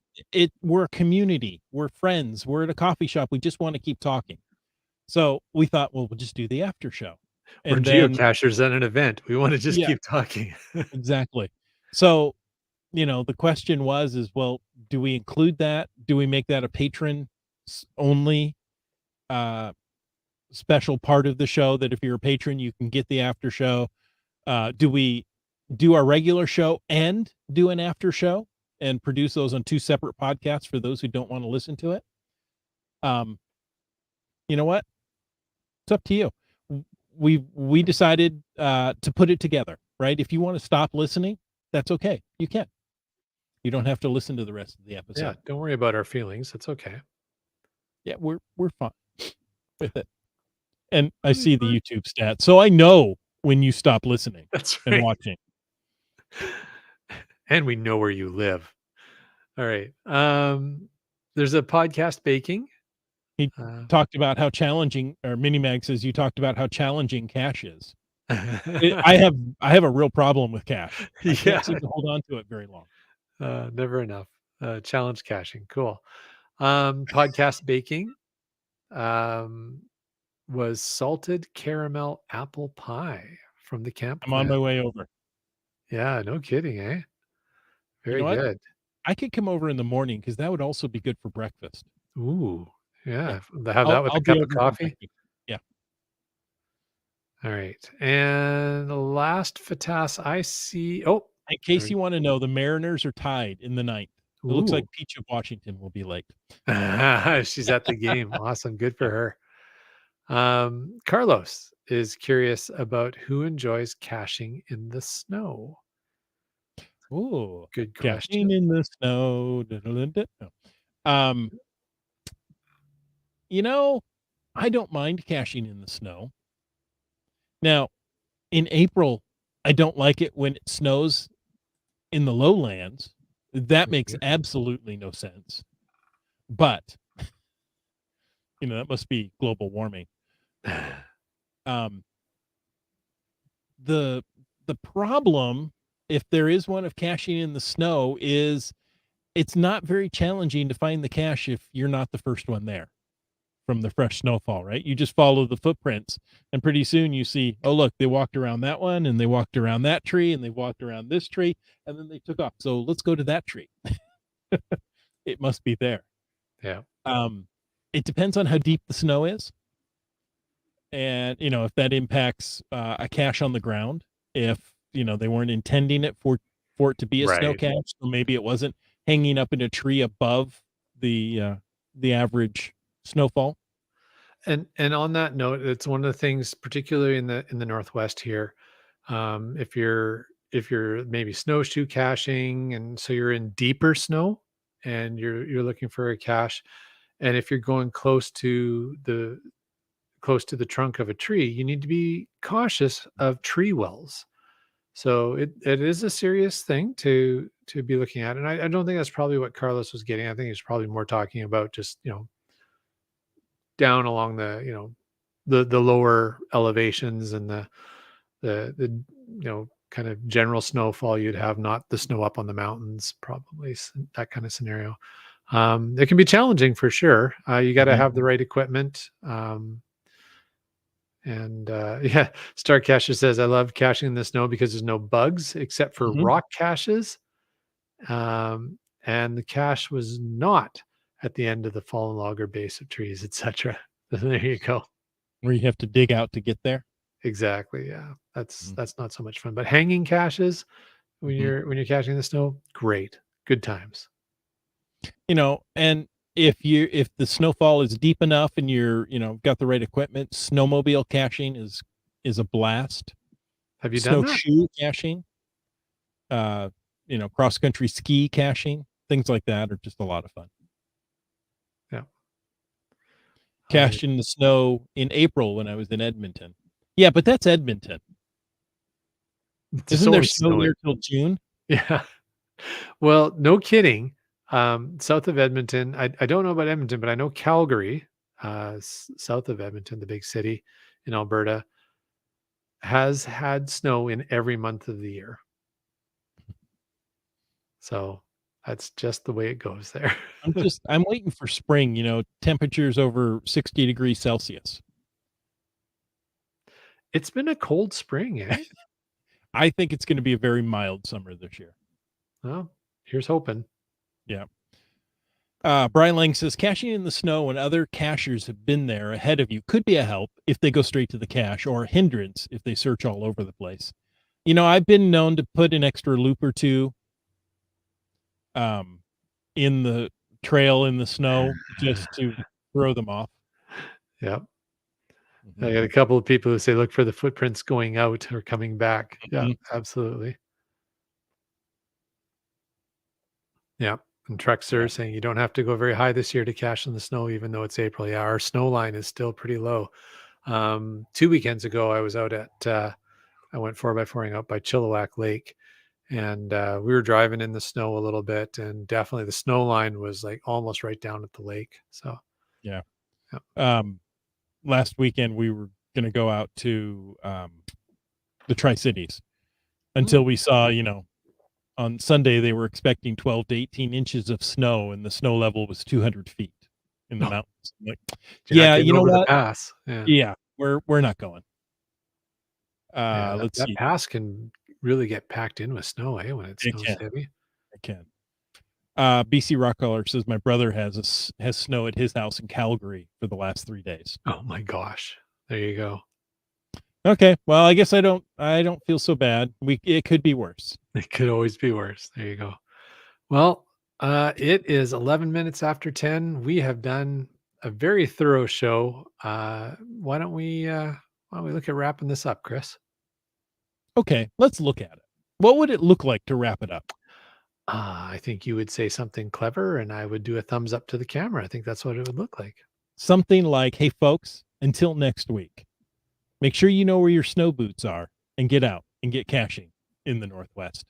We're a community. We're friends. We're at a coffee shop. We just want to keep talking. So we thought, well, we'll just do the after show. We're And then, geocachers at an event. We want to just yeah, keep talking. exactly. So, the question is, well, do we include that? Do we make that a patron only special part of the show that if you're a patron, you can get the after show? Do we do our regular show and do an after show and produce those on two separate podcasts for those who don't want to listen to it? You know what? It's up to you. We decided to put it together, right? If you want to stop listening, that's okay. You can. You don't have to listen to the rest of the Yeah, episode. don't worry about our feelings. It's okay. Yeah, we're fine with it. And I see the YouTube stats, so I know when you stop listening That's and right. watching. And we know where you live. All right. There's a podcast baking. He talked about how challenging, or Minimag says you talked about how challenging cash is. I have a real problem with cash. I Yeah, can't seem to hold on to it very long. never enough. Challenge caching. Cool. Podcast baking was salted caramel apple pie from the camp I'm on my Glen. way over. Yeah, no kidding, eh? You Very know what? good. I could come over in the morning because that would also be good for breakfast. Ooh, Yeah. yeah. Have that with I'll a be cup of over in coffee. Kentucky. Yeah. All right. And the last FATAS I see. Oh, In case you want to know, the Mariners are tied in the ninth. It looks like ooh. Peach of Washington will be late. She's at the game. Awesome. Good for Yeah. her. Carlos is curious about who enjoys caching in the snow. Ooh, Good caching question. in the snow. No. Um, you know, I don't mind caching in the snow. Now, in April, I don't like it when it snows in the lowlands. That makes absolutely no sense. But, that must be global warming. Um, the problem, if there is one of caching in the snow, is it's not very challenging to find the cache if you're not the first one there from the fresh snowfall, right? You just follow the footprints, and pretty soon you see, oh, look, they walked around that one, and they walked around that tree, and they walked around this tree, and then they took off. So let's go to that tree. It must be there. Yeah. It depends on how deep the snow is. And, if that impacts a cache on the ground, if, they weren't intending it for it to be a snow Right. cache, so maybe it wasn't hanging up in a tree above the average snowfall. And on that note, it's one of the things, particularly in the Northwest here, if you're maybe snowshoe caching, and so you're in deeper snow, and you're looking for a cache, and if you're going close to the trunk of a tree, you need to be cautious of tree wells. So it is a serious thing to be looking at, and I don't think that's probably what Carlos was getting. I think he's probably more talking about just down along the lower elevations, and the kind of general snowfall you'd have, not the snow up on the mountains, probably that kind of scenario. It can be challenging for sure. You got to have the right equipment. And yeah, Star Cacher says, I love caching in the snow because there's no bugs except for Mhm. rock caches. And the cache was not at the end of the fallen log or base of trees, etc. There you go. Where you have to dig out to get there. Exactly. Yeah. That's Mhm. not so much fun. But hanging caches when Mhm. you're caching in the snow, great. Good times. And if the snowfall is deep enough and you're, got the right equipment, snowmobile caching is a blast. Have you done that? Snowshoe caching, uh, cross country ski caching, things like that are just a lot of fun. Yeah. Cached in the snow in April when I was in Edmonton. Yeah, but that's Edmonton. Isn't there snow there till June? Yeah. Well, no kidding. South of Edmonton, I don't know about Edmonton, but I know Calgary, south of Edmonton, the big city in Alberta, has had snow in every month of the year. So that's just the way it goes there. I'm waiting for spring, temperatures over 60 degrees Celsius. It's been a cold spring, eh? I think it's going to be a very mild summer this year. Well, here's hoping. Yeah. Brian Lang says caching in the snow when other cachers have been there ahead of you could be a help if they go straight to the cache, or a hindrance if they search all over the place. I've been known to put an extra loop or two in the trail in the snow just to throw them off. Yep. Mhm. I got a couple of people who say look for the footprints going out or coming back. Yeah, Mhm. absolutely. Yeah. And Trex are saying you don't have to go very high this year to cache in the snow, even though it's April. Yeah, our snow line is still pretty low. 2 weekends ago, I was out at, I went 4x4ing out by Chilliwack Lake, and we were driving in the snow a little bit, and definitely the snow line was like almost right down at the lake. So, Yeah. yeah. Last weekend we were going to go out to the Tri-Cities until we saw, on Sunday they were expecting 12 to 18 inches of snow, and the snow level was 200 feet in the Oh, mountains. I'm like, you're not yeah, getting you know over the what? pass. Yeah. Yeah, we're not going. Yeah. That, Let's that see. pass can really get packed in with snow, when it It snows can. heavy. It can. BC Rockcaller says my brother has snow at his house in Calgary for the last 3 days. Oh my gosh. There you go. Okay, well, I guess I don't feel so bad. It could be worse. It could always be worse. There you go. Well, it is 11 minutes after 10. We have done a very thorough show. Why don't we look at wrapping this up, Chris? Okay, let's look at it. What would it look like to wrap it up? I think you would say something clever, and I would do a thumbs up to the camera. I think that's what it would look like. Something like, "Hey folks, until next week. Make sure you know where your snow boots are and get out and get caching in the Northwest."